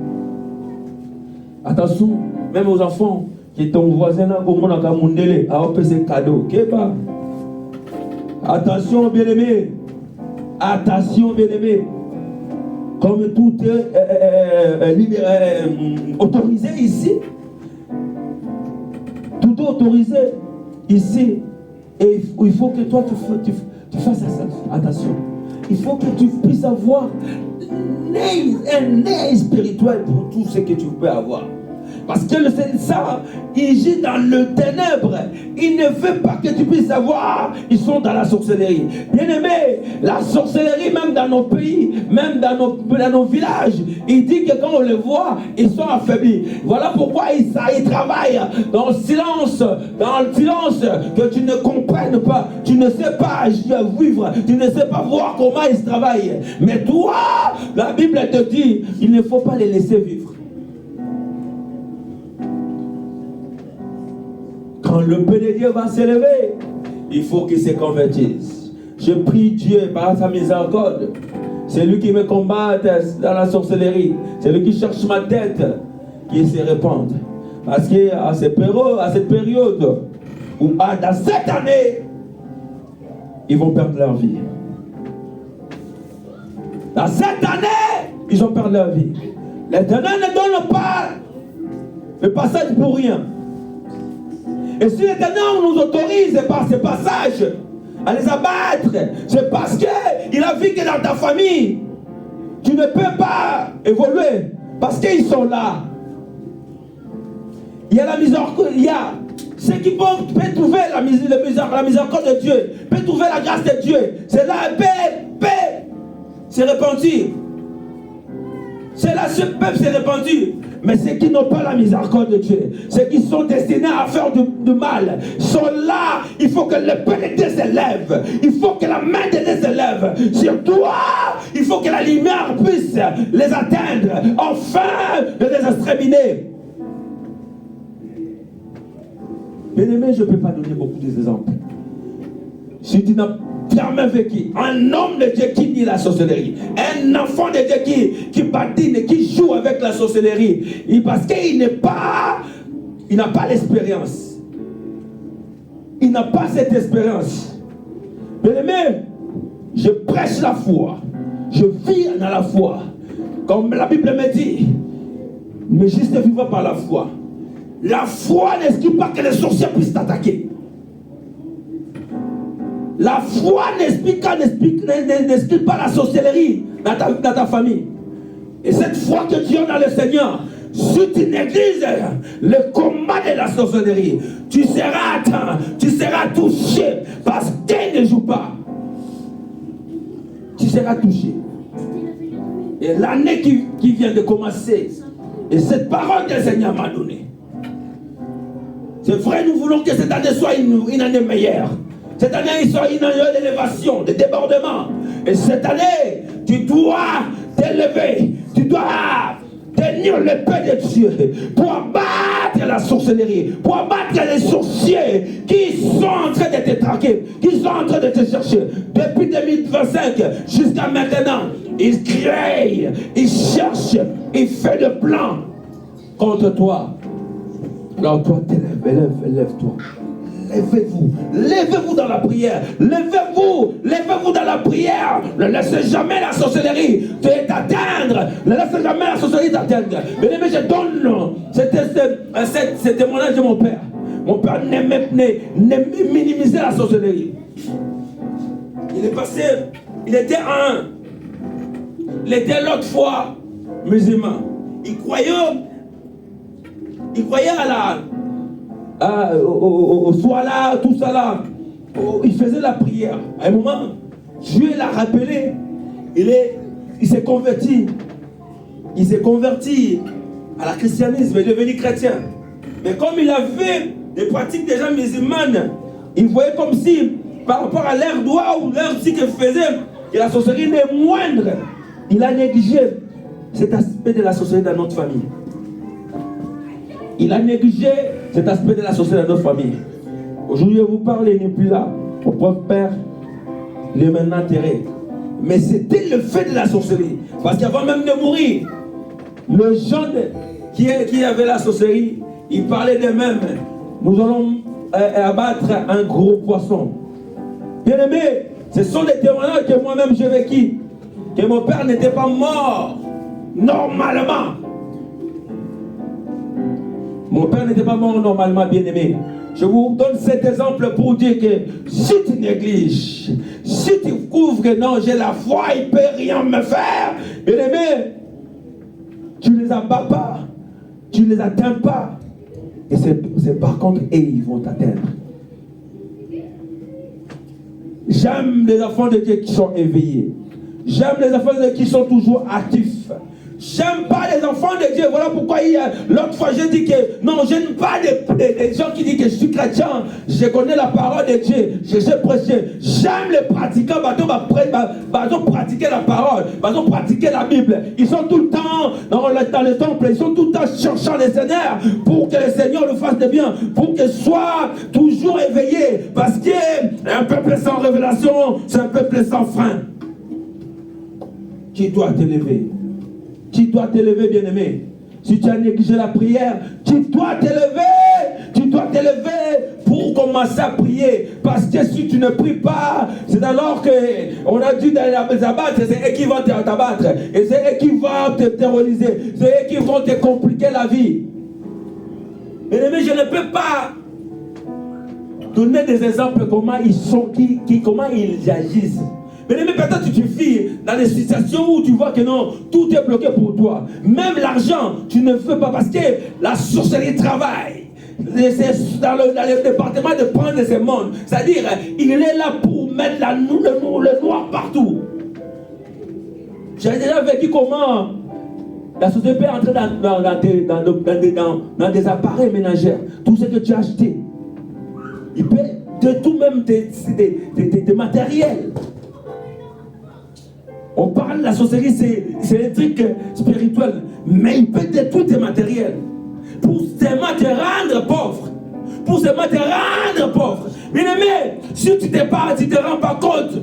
Attention, même aux enfants qui sont voisins là, au monde à Mundele, à opérer cadeau. Attention, bien aimé. Attention, bien aimé. Comme tout est autorisé ici, tout est autorisé ici. Et il faut que toi tu fasses attention. Il faut que tu puisses avoir un œil spirituel pour tout ce que tu peux avoir. Parce que le Seigneur, il gît dans le ténèbre. Il ne veut pas que tu puisses savoir. Ils sont dans la sorcellerie. Bien aimé, la sorcellerie, même dans nos pays, même dans nos villages, il dit que quand on les voit, ils sont affaiblis. Voilà pourquoi ils travaillent dans le silence, que tu ne comprennes pas. Tu ne sais pas vivre. Tu ne sais pas voir comment ils travaillent. Mais toi, la Bible te dit, il ne faut pas les laisser vivre. Quand le peu de Dieu va s'élever, il faut qu'il se convertisse. Je prie Dieu par sa miséricorde. C'est lui qui me combat dans la sorcellerie. C'est lui qui cherche ma tête, qui se répande. Parce qu'à cette période, ou dans cette année, ils vont perdre leur vie. Dans cette année, ils vont perdre leur vie. L'Éternel ne donne pas le passage pour rien. Et si l'Éternel nous autorise par ce passage à les abattre, c'est parce qu'il a vu que dans ta famille, tu ne peux pas évoluer. Parce qu'ils sont là. Il y a la miséricorde, il y a ceux qui peuvent trouver la miséricorde de Dieu, peuvent trouver la grâce de Dieu. C'est là, paix, c'est répandu. C'est là, ce peuple s'est répandu. Mais ceux qui n'ont pas la miséricorde de Dieu, ceux qui sont destinés à faire du mal, sont là. Il faut que le Père de Dieu s'élève. Il faut que la main de Dieu s'élève sur toi. Il faut que la lumière puisse les atteindre, enfin de les exterminer. Bien aimé, je ne peux pas donner beaucoup d'exemples. Si tu n'as jamais vécu un homme de Dieu qui nie la sorcellerie, un enfant de Dieu qui patine, qui joue avec la sorcellerie, parce qu'il n'a pas l'expérience. Il n'a pas cette expérience. Bien aimé, je prêche la foi. Je vis dans la foi. Comme la Bible me dit, mais juste vivre par la foi. La foi n'exclut pas que les sorciers puissent t'attaquer. La foi n'explique pas la sorcellerie dans ta famille. Et cette foi que tu as dans le Seigneur, si tu négliges le combat de la sorcellerie, tu seras atteint, tu seras touché. Parce ne joue pas, tu seras touché. Et l'année qui vient de commencer, et cette parole que le Seigneur m'a donnée, c'est vrai, nous voulons que cette année soit une année meilleure. Cette année soit une année d'élévation, de débordement. Et cette année, tu dois t'élever, tu dois tenir l'épée de Dieu pour abattre la sorcellerie, pour abattre les sorciers qui sont en train de te traquer, qui sont en train de te chercher. Depuis 2025 jusqu'à maintenant, ils créent, ils cherchent, ils font des plans contre toi. Alors toi, élève-toi. Levez-vous dans la prière. Levez-vous dans la prière. Ne laissez jamais la sorcellerie t'atteindre. Ne laissez jamais la sorcellerie t'atteindre. Mais je donne ce témoignage de mon père. Mon père n'aimait minimiser la sorcellerie. Il est passé, il était l'autre fois musulman. Il croyait au soir là, tout ça là. Il faisait la prière. À un moment, Dieu l'a rappelé. Il s'est converti. Il s'est converti à la christianisme. Il est devenu chrétien. Mais comme il avait des pratiques déjà musulmanes, il voyait comme si, par rapport à leur doigt ou leur ce qu'il faisait, que la sorcellerie n'est moindre. Il a négligé cet aspect de la sorcellerie dans notre famille. Il a négligé cet aspect de la sorcellerie dans notre famille. Aujourd'hui, je vous parle, il n'est plus là. Mon propre père, il est maintenant enterré. Mais c'était le fait de la sorcellerie. Parce qu'avant même de mourir, le gens qui avait la sorcellerie, ils parlaient d'eux-mêmes. Nous allons abattre un gros poisson. Bien aimé, ce sont des témoignages que moi-même j'ai vécu. Que mon père n'était pas mort normalement. Mon père n'était pas mort normalement, bien aimé. Je vous donne cet exemple pour dire que si tu négliges, si tu couvres que non, j'ai la foi, il ne peut rien me faire, bien aimé, tu ne les abats pas, tu ne les atteins pas. Et c'est par contre, ils vont t'atteindre. J'aime les enfants de Dieu qui sont éveillés. J'aime les enfants de Dieu qui sont toujours actifs. J'aime pas les enfants de Dieu. Voilà pourquoi l'autre fois j'ai dit que non, j'aime pas des gens qui disent que je suis chrétien. Je connais la parole de Dieu. Je sais prêcher. J'aime les pratiquants. Ils ont pratiqué la parole. Ils ont pratiqué la Bible. Ils sont tout le temps dans le temple. Ils sont tout le temps cherchant le Seigneur pour que le Seigneur le fasse de bien. Pour qu'il soit toujours éveillé. Parce qu'un peuple sans révélation, c'est un peuple sans frein. Tu dois t'élever. Tu dois t'élever, bien-aimé. Si tu as négligé la prière, tu dois t'élever. Tu dois t'élever pour commencer à prier. Parce que si tu ne pries pas, c'est alors qu'on a dû les abattre. C'est eux qui vont t'abattre. Et c'est eux qui vont te terroriser. C'est eux qui vont te compliquer la vie. Bien-aimé, je ne peux pas donner des exemples comment ils sont, comment ils agissent. Mais peut-être tu vis dans des situations où tu vois que non, tout est bloqué pour toi. Même l'argent, tu ne veux pas parce que la sorcellerie travaille. C'est dans le département de prendre ces mondes. C'est-à-dire, il est là pour mettre le noir partout. J'ai déjà vécu comment la société peut entrer dans des appareils ménagers. Tout ce que tu as acheté. Il peut de tout même des matériels. On parle de la sorcellerie, c'est un truc spirituel. Mais il peut détruire tes matériels. Pour seulement te rendre pauvre. Pour seulement te rendre pauvre. Bien aimé, si tu ne te rends pas compte,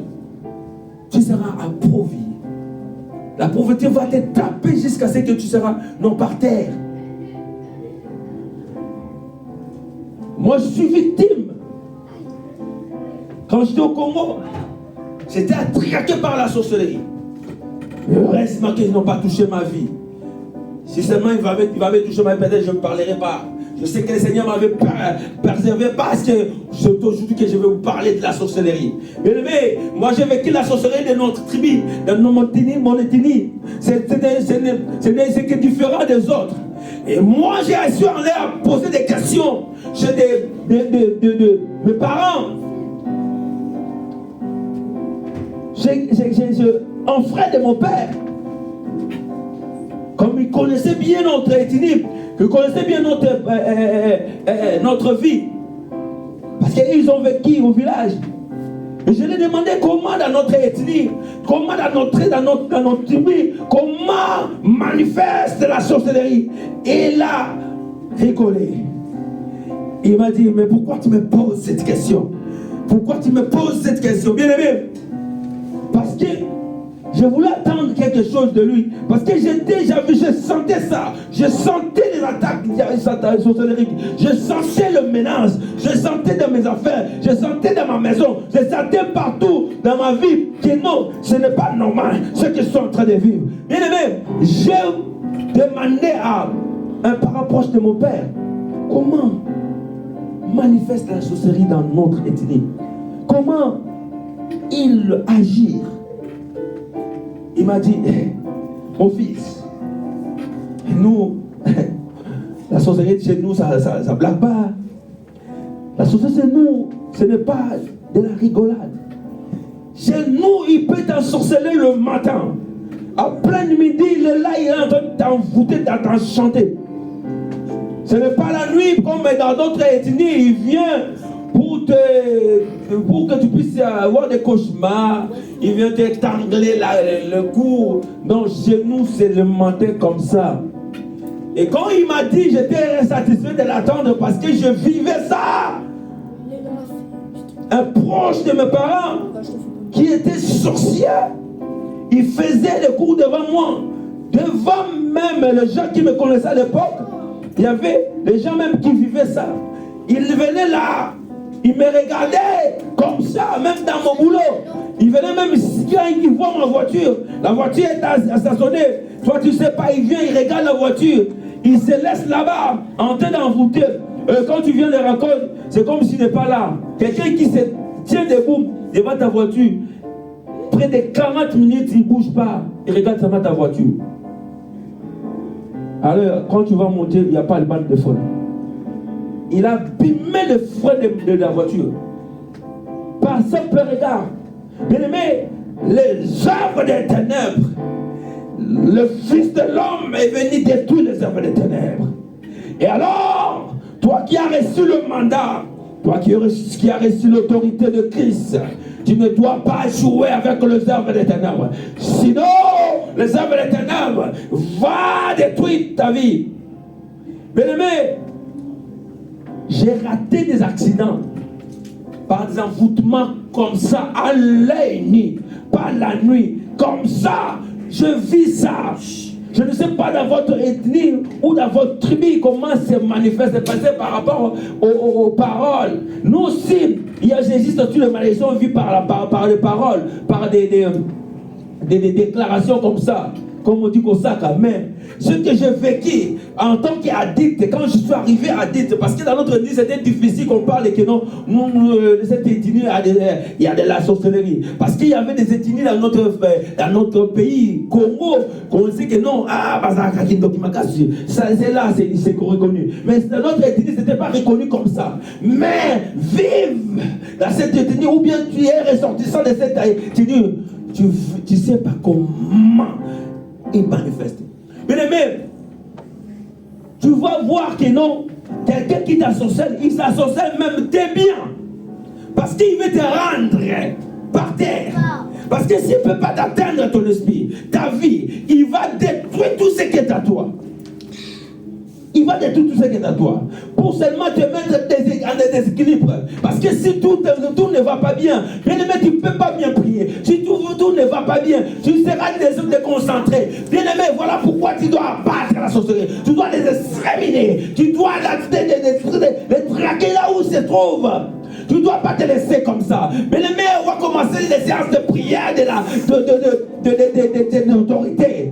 tu seras appauvri. La pauvreté va te taper jusqu'à ce que tu seras non par terre. Moi, je suis victime. Quand j'étais au Congo, j'étais attraqué par la sorcellerie. Heureusement qu'ils n'ont pas touché ma vie. Si seulement il m'avait touché ma vie, peut-être je ne parlerai pas. Je sais que le Seigneur m'avait préservé parce que c'est aujourd'hui que je vais vous parler de la sorcellerie. Mais moi j'ai vécu la sorcellerie de notre tribu, de mon ethnie. C'est que différent des autres. Et moi j'ai su en l'air poser des questions chez mes parents. un frère de mon père, comme il connaissait bien notre ethnie, il connaissait bien notre vie, parce qu'ils ont vécu au village. Et je lui ai demandé comment dans notre ethnie, comment dans notre tribu, comment manifeste la sorcellerie. Et il a rigolé. Il m'a dit, mais pourquoi tu me poses cette question? Pourquoi tu me poses cette question? Bien aimé, parce que je voulais attendre quelque chose de lui. Parce que je sentais ça. Je sentais les attaques sorcelleriques. Je sentais le menace. Je sentais dans mes affaires. Je sentais dans ma maison. Je sentais partout dans ma vie que non, ce n'est pas normal ce que je suis en train de vivre. Bien aimé, j'ai demandé à un parent proche de mon père, comment manifeste la sorcellerie dans notre ethnie? Comment il agit? Il m'a dit, mon fils, nous, la sorcellerie chez nous, ça blague pas. La sorcellerie chez nous, ce n'est pas de la rigolade. Chez nous, il peut t'ensorceler le matin. À plein midi, il est là, il est en train de t'envoûter, t'enchanter. Ce n'est pas la nuit comme dans d'autres ethnies, il vient pour que tu puisses avoir des cauchemars, il vient t'étrangler le cou. Donc chez nous, c'est le matin comme ça. Et quand il m'a dit, j'étais satisfait de l'attendre parce que je vivais ça. Un proche de mes parents qui était sorcier, il faisait les cours devant moi. Devant même les gens qui me connaissaient à l'époque, il y avait des gens même qui vivaient ça. Ils venaient là, ils me regardaient comme ça, même dans mon boulot. Ils venaient même, quand ils voient ma voiture, la voiture est stationnée. Toi tu sais pas, il vient, il regarde la voiture. Il se laisse là-bas, en train d'envoûter. Quand tu viens les rencontres, c'est comme s'il n'est pas là. Quelqu'un qui se tient debout devant ta voiture, près de 40 minutes, il ne bouge pas. Il regarde seulement ta voiture. Alors, quand tu vas monter, il n'y a pas le bande de frein. Il a abîmé le frein de la voiture. Par simple regard. Bien aimé, les œuvres des ténèbres, le Fils de l'homme est venu détruire les œuvres des ténèbres. Et alors, toi qui as reçu le mandat, toi qui as reçu l'autorité de Christ, tu ne dois pas jouer avec les œuvres des ténèbres. Sinon, les œuvres des ténèbres vont détruire ta vie. Bien-aimé, j'ai raté des accidents par des envoûtements comme ça, à l'œil nu, pas la nuit, comme ça. Je vis ça. Je ne sais pas dans votre ethnie ou dans votre tribu comment se manifeste, c'est passé par rapport aux paroles. Nous aussi, il existe aussi les malédictions vues par les paroles, par des déclarations comme ça. Comme on dit Kosaka, mais ce que j'ai vécu en tant qu'addict, quand je suis arrivé addict, parce que dans notre ethnie c'était difficile qu'on parle que non, cette ethnie il y a de la sorcellerie. Parce qu'il y avait des ethnies dans notre pays, Congo, qu'on sait que non, ça c'est là, c'est reconnu. Mais dans notre ethnie, c'était pas reconnu comme ça. Mais vive dans cette ethnie, ou bien tu es ressortissant de cette ethnie, tu sais pas comment il manifeste. Bien aimé, tu vas voir que non, quelqu'un qui t'assorcelle, il s'assorcelle même tes biens. Parce qu'il veut te rendre par terre. Parce que s'il ne peut pas t'atteindre ton esprit, ta vie, il va détruire tout ce qui est à toi. Il va détruire tout ce qui est à toi. Pour seulement te mettre en déséquilibre. Parce que si tout ne va pas bien, bien aimé, tu ne peux pas bien prier. Si tout ne va pas bien, tu seras déconcentré. Bien aimé, voilà pourquoi tu dois abattre la sorcellerie. Tu dois les exterminer. Tu dois les traquer là où ils se trouvent. Tu ne dois pas te laisser comme ça. Bien aimé, on va commencer les séances de prière de l'autorité.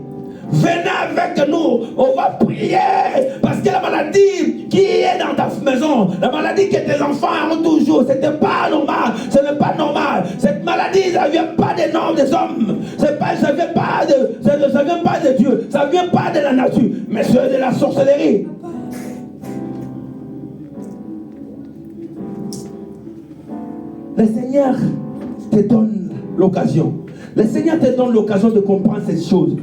Venez avec nous, on va prier. Parce que la maladie qui est dans ta maison, la maladie que tes enfants ont toujours, c'était pas normal. Ce n'est pas normal. Cette maladie, ça ne vient pas des noms des hommes. Ça ne vient pas de Dieu. Ça ne vient pas de la nature. Mais c'est de la sorcellerie. Le Seigneur te donne l'occasion. Le Seigneur te donne l'occasion de comprendre ces choses.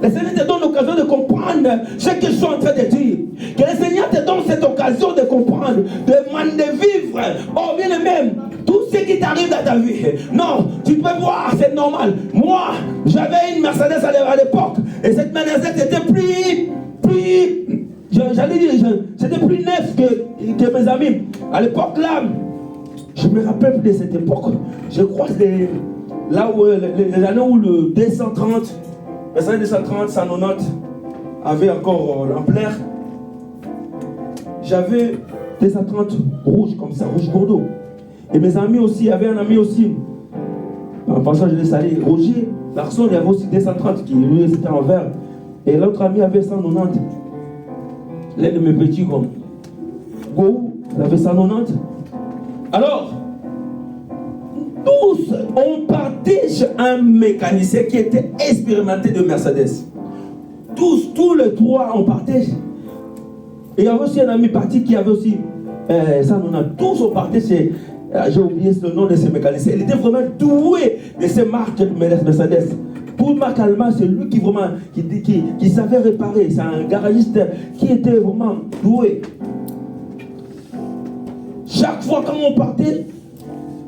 Le Seigneur te donne l'occasion de comprendre ce que je suis en train de dire. Que le Seigneur te donne cette occasion de comprendre, de vivre. Oh, bien aimé, tout ce qui t'arrive dans ta vie. Non, tu peux voir, c'est normal. Moi, j'avais une Mercedes à l'époque. Et cette Mercedes était j'allais dire, c'était plus neuf que mes amis. À l'époque là, je me rappelle plus de cette époque. Je crois que c'est là où les années où le 230, Mercedes 230, 190 avait encore l'ampleur. J'avais 230 rouge comme ça, rouge Bordeaux. Et mes amis aussi, il y avait un ami aussi. En passant, je l'ai salé. Roger, Larson, il y avait aussi 230 qui lui c'était en vert. Et l'autre ami avait 190. L'un de mes petits comme Go, il avait 190. Alors, tous, on partait chez un mécanicien qui était expérimenté de Mercedes. Tous les trois, on partait. Et il y avait aussi un ami parti qui avait aussi 190. Tous, on partait chez... j'ai oublié le nom de ce mécanicien. Il était vraiment doué de ces marques de Mercedes. Tout marque allemand, c'est lui qui vraiment qui savait réparer. C'est un garagiste qui était vraiment doué. Chaque fois quand on partait,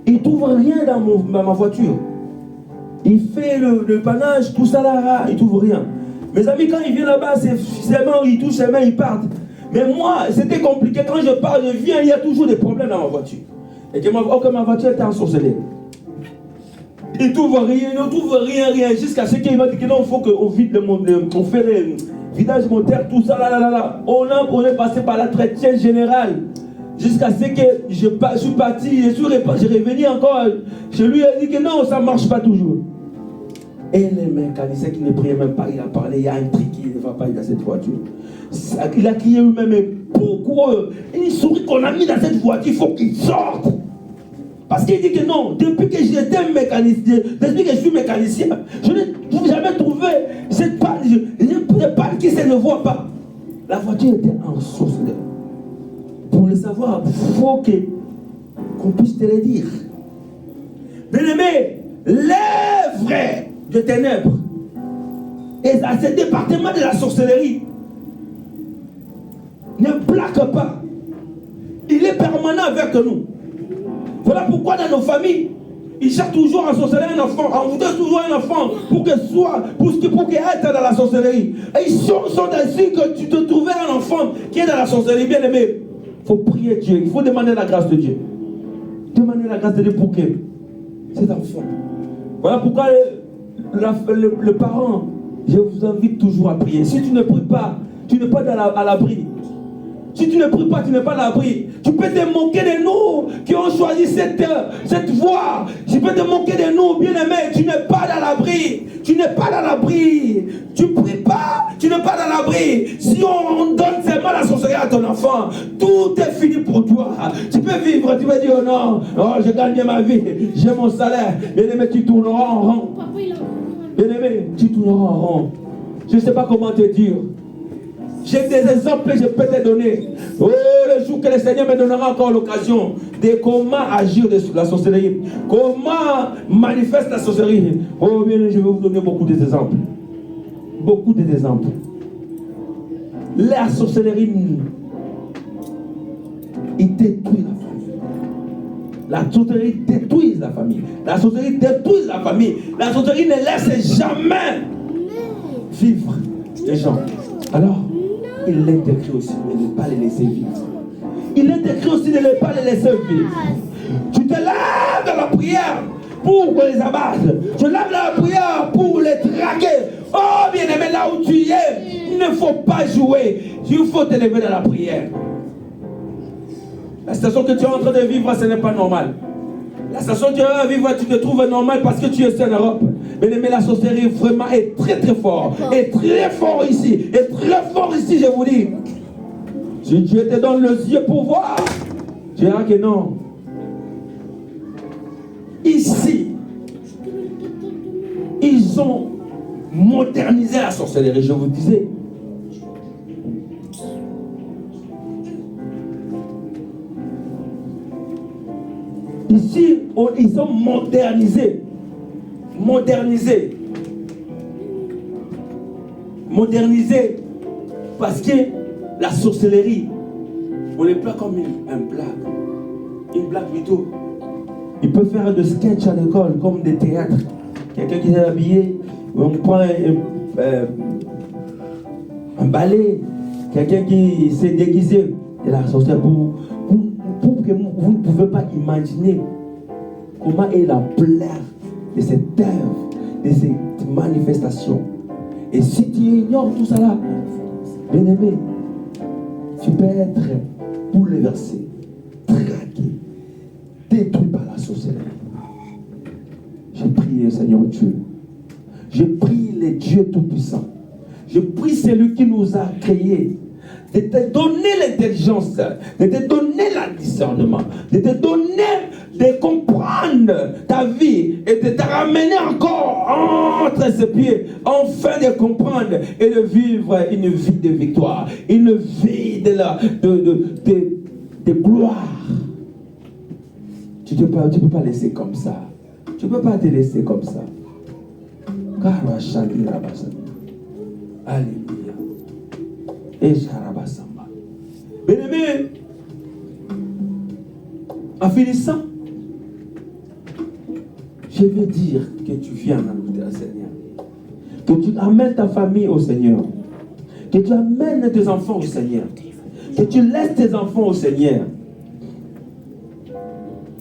il ne trouve rien dans ma voiture. Il fait le panache, tout ça là, il ne trouve rien. Mes amis, quand ils viennent là-bas, c'est seulement ils touchent les mains, ils partent. Mais moi, c'était compliqué. Quand je pars, je viens, il y a toujours des problèmes dans ma voiture. Et que ma voiture était ensorcelée. Il ne trouve rien, jusqu'à ce qu'il m'a dit que non, il faut qu'on vide on fait le vidage moteur, tout ça, là. On est passé par l'entretien général. Jusqu'à ce que je suis parti, je suis revenu encore. Je lui ai dit que non, ça ne marche pas toujours. Et le mécanicien qui ne priait même pas, il a parlé, il y a un truc qui ne va pas dans cette voiture. Il a crié lui-même, mais pourquoi une souris qu'on a mis dans cette voiture, il faut qu'il sorte. Parce qu'il dit que non, depuis que j'étais mécanicien, depuis que je suis mécanicien, je n'ai jamais trouvé cette panne, une panne qui ne voit pas. La voiture était en source. Pour le savoir, il faut qu'on puisse te le dire. Bien-aimé, l'œuvre de ténèbres et à ce département de la sorcellerie ne plaque pas. Il est permanent avec nous. Voilà pourquoi dans nos familles, ils cherchent toujours à sorceller un enfant, à voudrait toujours un enfant pour qu'il être dans la sorcellerie. Et ils sont ainsi que tu te trouvais un enfant qui est dans la sorcellerie, bien aimé. Il faut prier Dieu, il faut demander la grâce de Dieu. Demander la grâce de Dieu pour que cet enfant. Voilà pourquoi le parent, je vous invite toujours à prier. Si tu ne pries pas, tu n'es pas à l'abri. Si tu ne pries pas, tu n'es pas à l'abri. Tu peux te moquer de nous qui ont choisi cette voie. Tu peux te moquer de nous, bien-aimés. Tu n'es pas dans l'abri. Tu n'es pas dans l'abri. Tu ne pries pas, tu n'es pas dans l'abri. Si on donne seulement la sorcellerie à ton enfant, tout est fini pour toi. Tu peux vivre, tu peux dire oh non, je gagne bien ma vie, j'ai mon salaire. Bien-aimé, tu tourneras en rond. Bien-aimé, tu tourneras en rond. Je ne sais pas comment te dire. J'ai des exemples que je peux te donner. Oh, le jour que le Seigneur me donnera encore l'occasion de comment agir de la sorcellerie. Comment manifeste la sorcellerie. Oh, bien, je vais vous donner beaucoup d'exemples. Beaucoup d'exemples. La sorcellerie, il détruit la famille. La sorcellerie détruit la famille. La sorcellerie détruit la famille. La sorcellerie ne laisse jamais vivre les gens. Alors, il est écrit aussi de ne pas les laisser vivre. Il est écrit aussi de ne pas les laisser vivre. Tu te lèves dans la prière pour les abattre. Tu te lèves dans la prière pour les traquer. Oh bien-aimé, là où tu es, il ne faut pas jouer. Il faut te lever dans la prière. La situation que tu es en train de vivre, ce n'est pas normal. La situation que tu es en train de vivre, tu te trouves normal parce que tu es en Europe. Mais la sorcellerie vraiment est très très fort. Et très fort ici. Et très fort ici, je vous dis. Si Dieu te donne les yeux pour voir, tu diras que non. Ici, ils ont modernisé la sorcellerie, je vous disais. Ici, ils sont modernisés. moderniser. Moderniser parce que la sorcellerie, on les plaque comme une blague plutôt. Il peut faire des sketchs à l'école comme des théâtres. Quelqu'un qui est habillé, on prend un ballet, quelqu'un qui s'est déguisé. Et la sorcière, pour que vous ne pouvez pas imaginer comment est l'ampleur de cette œuvre, de cette manifestation. Et si tu ignores tout ça là, bien aimé, tu peux être bouleversé, traqué, détruit par la sorcellerie. J'ai prié, Seigneur Dieu. Je prie le Dieu Tout-Puissant. Je prie celui qui nous a créés, de te donner l'intelligence, de te donner le discernement, de te donner de comprendre ta vie et de te ramener encore entre ses pieds, enfin de comprendre et de vivre une vie de victoire, une vie de gloire. Tu ne peux pas laisser comme ça. Tu ne peux pas te laisser comme ça. Alléluia. Et Charabasamba. Bien-aimé, en finissant, je veux dire que tu viens au Seigneur. Que tu amènes ta famille au Seigneur. Que tu amènes tes enfants au Seigneur. Que tu laisses tes enfants au Seigneur.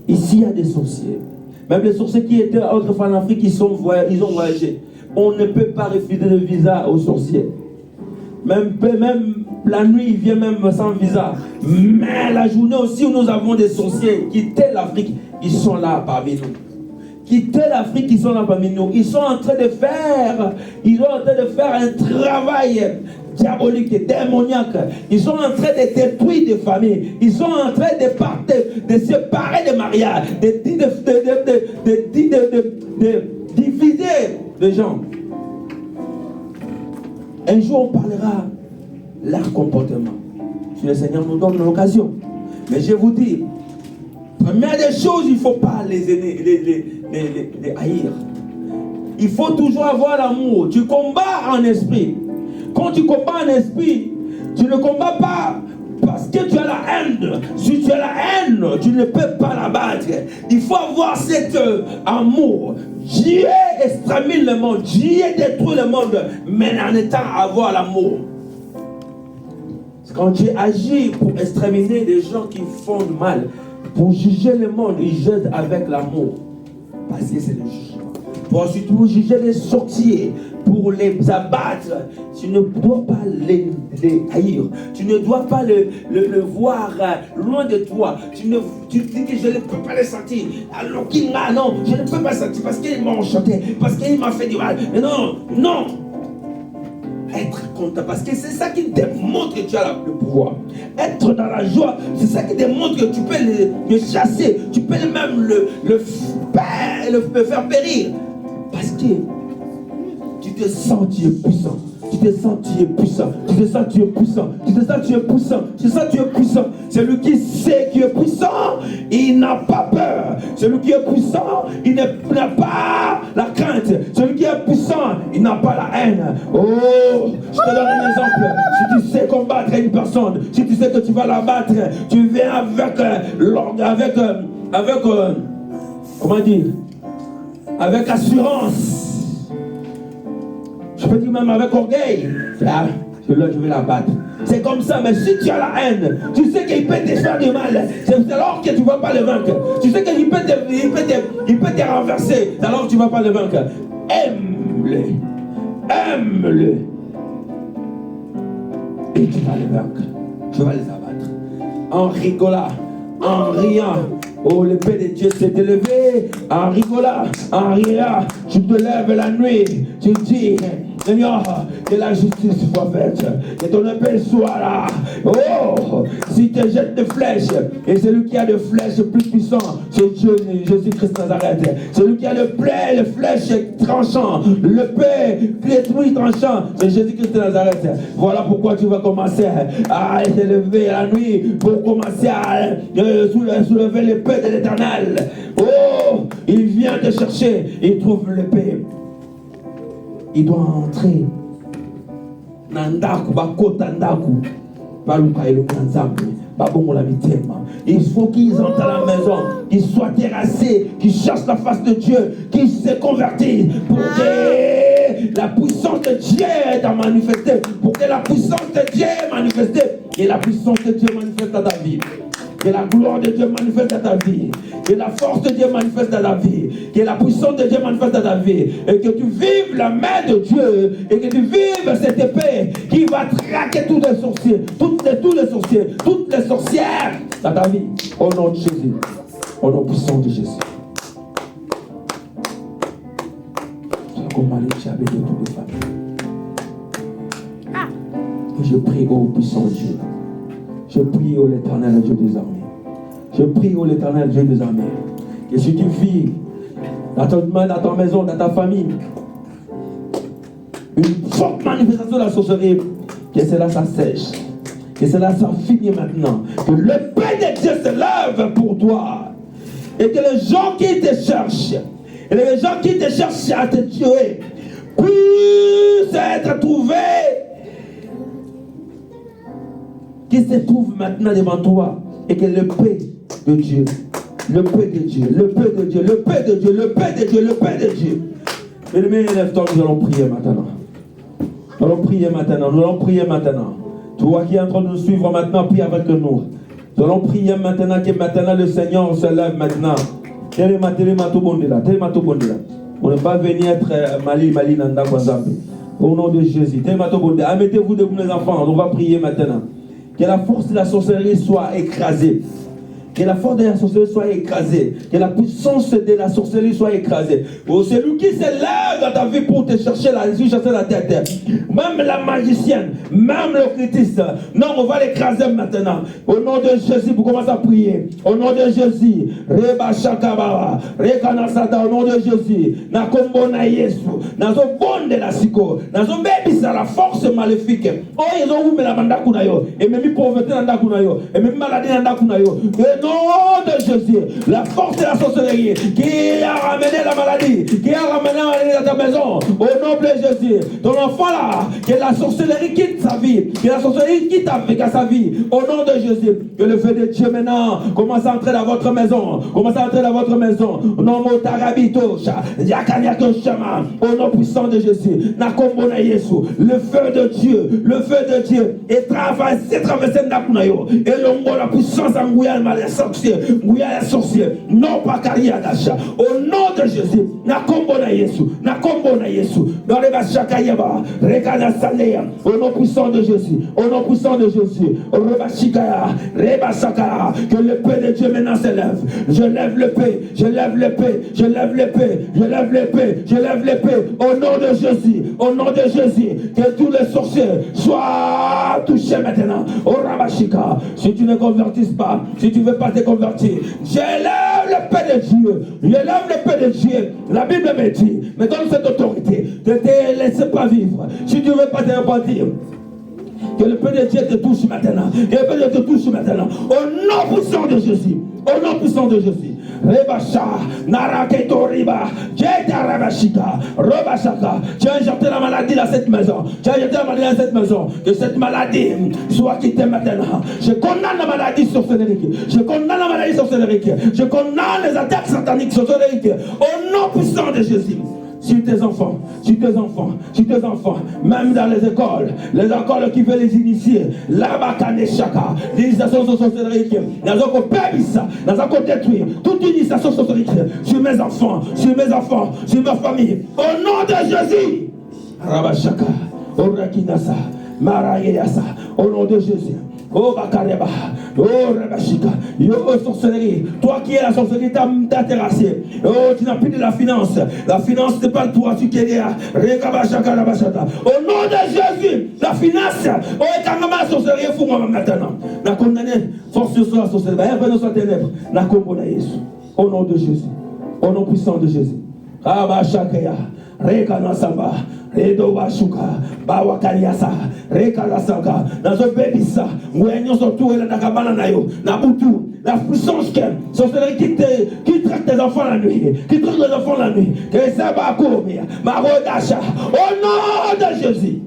Ici, il y a des sorciers. Même les sorciers qui étaient autrefois en Afrique, ils ont voyagé. On ne peut pas refuser le visa aux sorciers. Même la nuit, il vient même sans visa. Mais la journée aussi où nous avons des sorciers qui quittent l'Afrique, ils sont là parmi nous. Quitter l'Afrique, ils sont là parmi nous. Ils sont en train de faire un travail diabolique, démoniaque. Ils sont en train de détruire des familles. Ils sont en train de séparer des mariages, de diviser les gens. Un jour, on parlera de leur comportement. Si le Seigneur nous donne l'occasion. Mais je vous dis, première des choses, il ne faut pas les haïr. Il faut toujours avoir l'amour. Tu combats en esprit. Quand tu combats en esprit, tu ne combats pas parce que tu as la haine. Si tu as la haine, tu ne peux pas la battre. Il faut avoir cet amour. Dieu extermine le monde. Dieu détruit le monde. Mais en étant avoir l'amour. Quand Dieu agit pour exterminer les gens qui font du mal, pour juger le monde, il jette avec l'amour. Parce que c'est le jugement. Pour ensuite juger les sorciers, pour les abattre, tu ne dois pas les haïr. Tu ne dois pas le voir loin de toi. Tu dis que je ne peux pas les sentir. Alors qu'il m'a, non, je ne peux pas sentir parce qu'il m'a enchanté, parce qu'il m'a fait du mal. Mais non. Être content, parce que c'est ça qui démontre que tu as le pouvoir. Être dans la joie, c'est ça qui démontre que tu peux le chasser, tu peux même le faire périr. Parce que tu te sens, tu es puissant. Tu te sens, tu es puissant. Tu te sens, tu es puissant. Tu te sens, tu es puissant. Tu te sens, tu es puissant. Celui qui sait qu'il est puissant, il n'a pas peur. Celui qui est puissant, il n'a pas la crainte. Celui qui est puissant, il n'a pas la haine. Oh, je te donne un exemple. Si tu sais combattre une personne, si tu sais que tu vas la battre, tu viens comment dire, avec assurance. Je peux dire même avec orgueil. Là, je vais la battre. C'est comme ça, mais si tu as la haine, tu sais qu'il peut te faire du mal. C'est alors que tu ne vas pas le vaincre. Tu sais qu'il peut te renverser. C'est alors que tu ne vas pas le vaincre. Aime-le. Aime-le. Et tu vas le vaincre. Tu vas les abattre. En rigolant, en riant. Oh, l'épée de Dieu s'est élevée. En rigolant, en riant. Tu te lèves la nuit. Tu dis, Seigneur, que la justice soit faite, que ton épée soit là. Oh, si tu jettes des flèches, et celui qui a des flèches plus puissant, c'est Dieu, Jésus-Christ Nazareth. Celui qui a les flèches tranchant, l'épée détruit tranchant, c'est Jésus-Christ Nazareth. Voilà pourquoi tu vas commencer à t'élever la nuit pour commencer à soulever l'épée de l'Éternel. Oh, il vient te chercher, il trouve l'épée. Il doit entrer. Nandaku, bakota ndaku. Baluka eluka nzambe. Babongo la mitema. Il faut qu'ils entrent à la maison, qu'ils soient terrassés, qu'ils cherchent la face de Dieu, qu'ils se convertissent pour que la puissance de Dieu est manifestée. Pour que la puissance de Dieu est manifestée. Et la puissance de Dieu manifeste dans ta vie. Que la gloire de Dieu manifeste dans ta vie. Que la force de Dieu manifeste dans ta vie. Que la puissance de Dieu manifeste dans ta vie. Et que tu vives la main de Dieu. Et que tu vives cette épée qui va traquer tous les sorciers. Tous les sorciers. Toutes les sorcières dans ta vie. Au nom de Jésus. Au nom puissant de Jésus. De toutes les familles. Et je prie au puissant Dieu. Je prie au l'Éternel Dieu des armées. Je prie au l'Éternel Dieu des armées. Que si tu vis dans ta maison, dans ta famille, une forte manifestation de la sorcellerie, que cela ça sèche. Que cela ça finit maintenant. Que l'épée de Dieu se lève pour toi. Et que les gens qui te cherchent, et les gens qui te cherchent à te tuer, puissent être trouvés. Qui se trouve maintenant devant toi et que l'épée de Dieu, l'épée de Dieu, l'épée de Dieu, l'épée de Dieu, l'épée de Dieu, l'épée de Dieu. Bien-aimés, lève-toi, nous allons prier maintenant. Nous allons prier maintenant, nous allons prier maintenant. Toi qui es en train de nous suivre maintenant, prie avec nous. Nous allons prier maintenant que maintenant le Seigneur se lève maintenant. On ne va pas venir être Mali Nanda Kwazambi. Au nom de Jésus. Mettez-vous debout les enfants, on va prier maintenant. Que la force de la sorcellerie soit écrasée. Que la force de la sorcellerie soit écrasée. Que la puissance de la sorcellerie soit écrasée. Oh, celui qui se lève dans ta vie pour te chercher la tête. Même la magicienne, même l'occultiste. Non, on va l'écraser maintenant. Au nom de Jésus, pour commencer à prier. Au nom de Jésus. Reba Shakabara. Rekanasada, au nom de Jésus. Nakombo na Yesu. Nazo bonde la siko. Nazo baby ça la force maléfique. Oh, ils ont ouvert la banda kunayo. Et même pauvreté dans kunayo. Et même maladie dans kunayo. Nom de Jésus, la force de la sorcellerie qui a ramené la maladie, qui a ramené la maladie dans ta maison, au nom de Jésus, ton enfant là, que la sorcellerie quitte sa vie, que la sorcellerie quitte sa vie, au nom de Jésus, que le feu de Dieu maintenant commence à entrer dans votre maison, commence à entrer dans votre maison, au nom de Tarabito, Yakanyako Shama, au nom puissant de Jésus, Nakombona Yesu, le feu de Dieu est traversé Nakunayo, et l'ongo la puissance en Guyane, sorcier, non pas carrière d'achat. Au nom de Jésus, Nakombona Yesu, Noreba Shakayaba, Rekana Salea, au nom puissant de Jésus, Reba Shikaya, Reba Shakaya, que l'épée de Dieu maintenant se lève. Je lève l'épée, au nom de Jésus, que tous les sorciers soient touchés maintenant. Au Rabashika, si tu ne convertisses pas, si tu ne veux pas te convertir, j'élève l'épée de Dieu. La Bible me dit, mais donne cette autorité, ne te laisse pas vivre. Si tu ne veux pas te repentir, que l'épée de Dieu te touche maintenant. Au nom puissant de Jésus. Rebasha, Naraketo Riba, Jeta Rabashika, Robashaka. Tu as injecté la maladie dans cette maison. Que cette maladie soit quittée maintenant. Je condamne la maladie sorcellerie. Je condamne les attaques sataniques sorcelleries. Au nom puissant de Jésus. Sur tes enfants, même dans les écoles qui veulent les initier, là-bas, Kaneshaka, l'initiation sorcellerie, nous avons détruit toute initiation sorcellerie sur mes enfants, sur ma famille, au nom de Jésus. Rabashaka, Orakinasa, Marayasa, au nom de Jésus. Oh Bakareba, oh Rebashika, oh sorcellerie, toi qui es la sorcellerie, t'as terrassé. Oh, tu n'as plus de la finance. La finance, c'est pas toi, tu qui es là. Au nom de Jésus, la finance, oh, et quand la sorcellerie, il faut moi maintenant. Na condamné, force sur la sorcellerie, venez sur la ténèbre, na condamné Jésus. Au nom de Jésus, au nom puissant de Jésus. Rabashakaya, Rekana Samba. Redo Bashuka, Bawakaliasa, Rekalasaka, Nazo Bebisa, Mouenyon Sotou et la Nakabana Nayo, Nabutu, la puissance qu'elle, sorcellerie qui traite tes enfants la nuit, qui traite les enfants la nuit, que ça va courir, Marodasha, au nom de Jésus.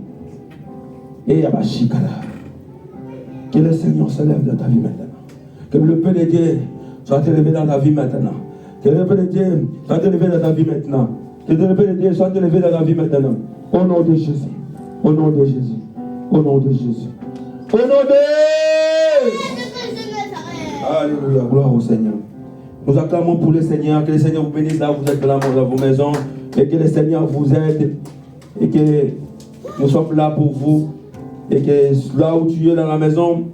Et Yabashikala, que le Seigneur se lève dans ta vie maintenant, que le Père de Dieu soit élevé dans ta vie maintenant, que le Père de Dieu soit élevé dans ta vie maintenant, que le Père de Dieu soit élevé dans ta vie maintenant. Au nom de Jésus. Au nom de Jésus. Au nom de Jésus. Au nom de... Alléluia. Gloire au Seigneur. Nous acclamons pour le Seigneur. Que le Seigneur vous bénisse là où vous êtes dans vos maisons. Et que le Seigneur vous aide. Et que nous sommes là pour vous. Et que là où tu es dans la maison,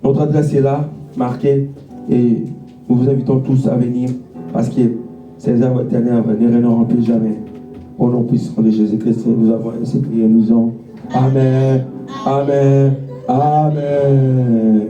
notre adresse est là, marquée. Et nous vous invitons tous à venir. Parce que ces œuvres éternelles à venir et ne remplissent jamais. Au nom puissant de Jésus-Christ, nous avons ainsi prié, nous disons Amen, Amen, Amen.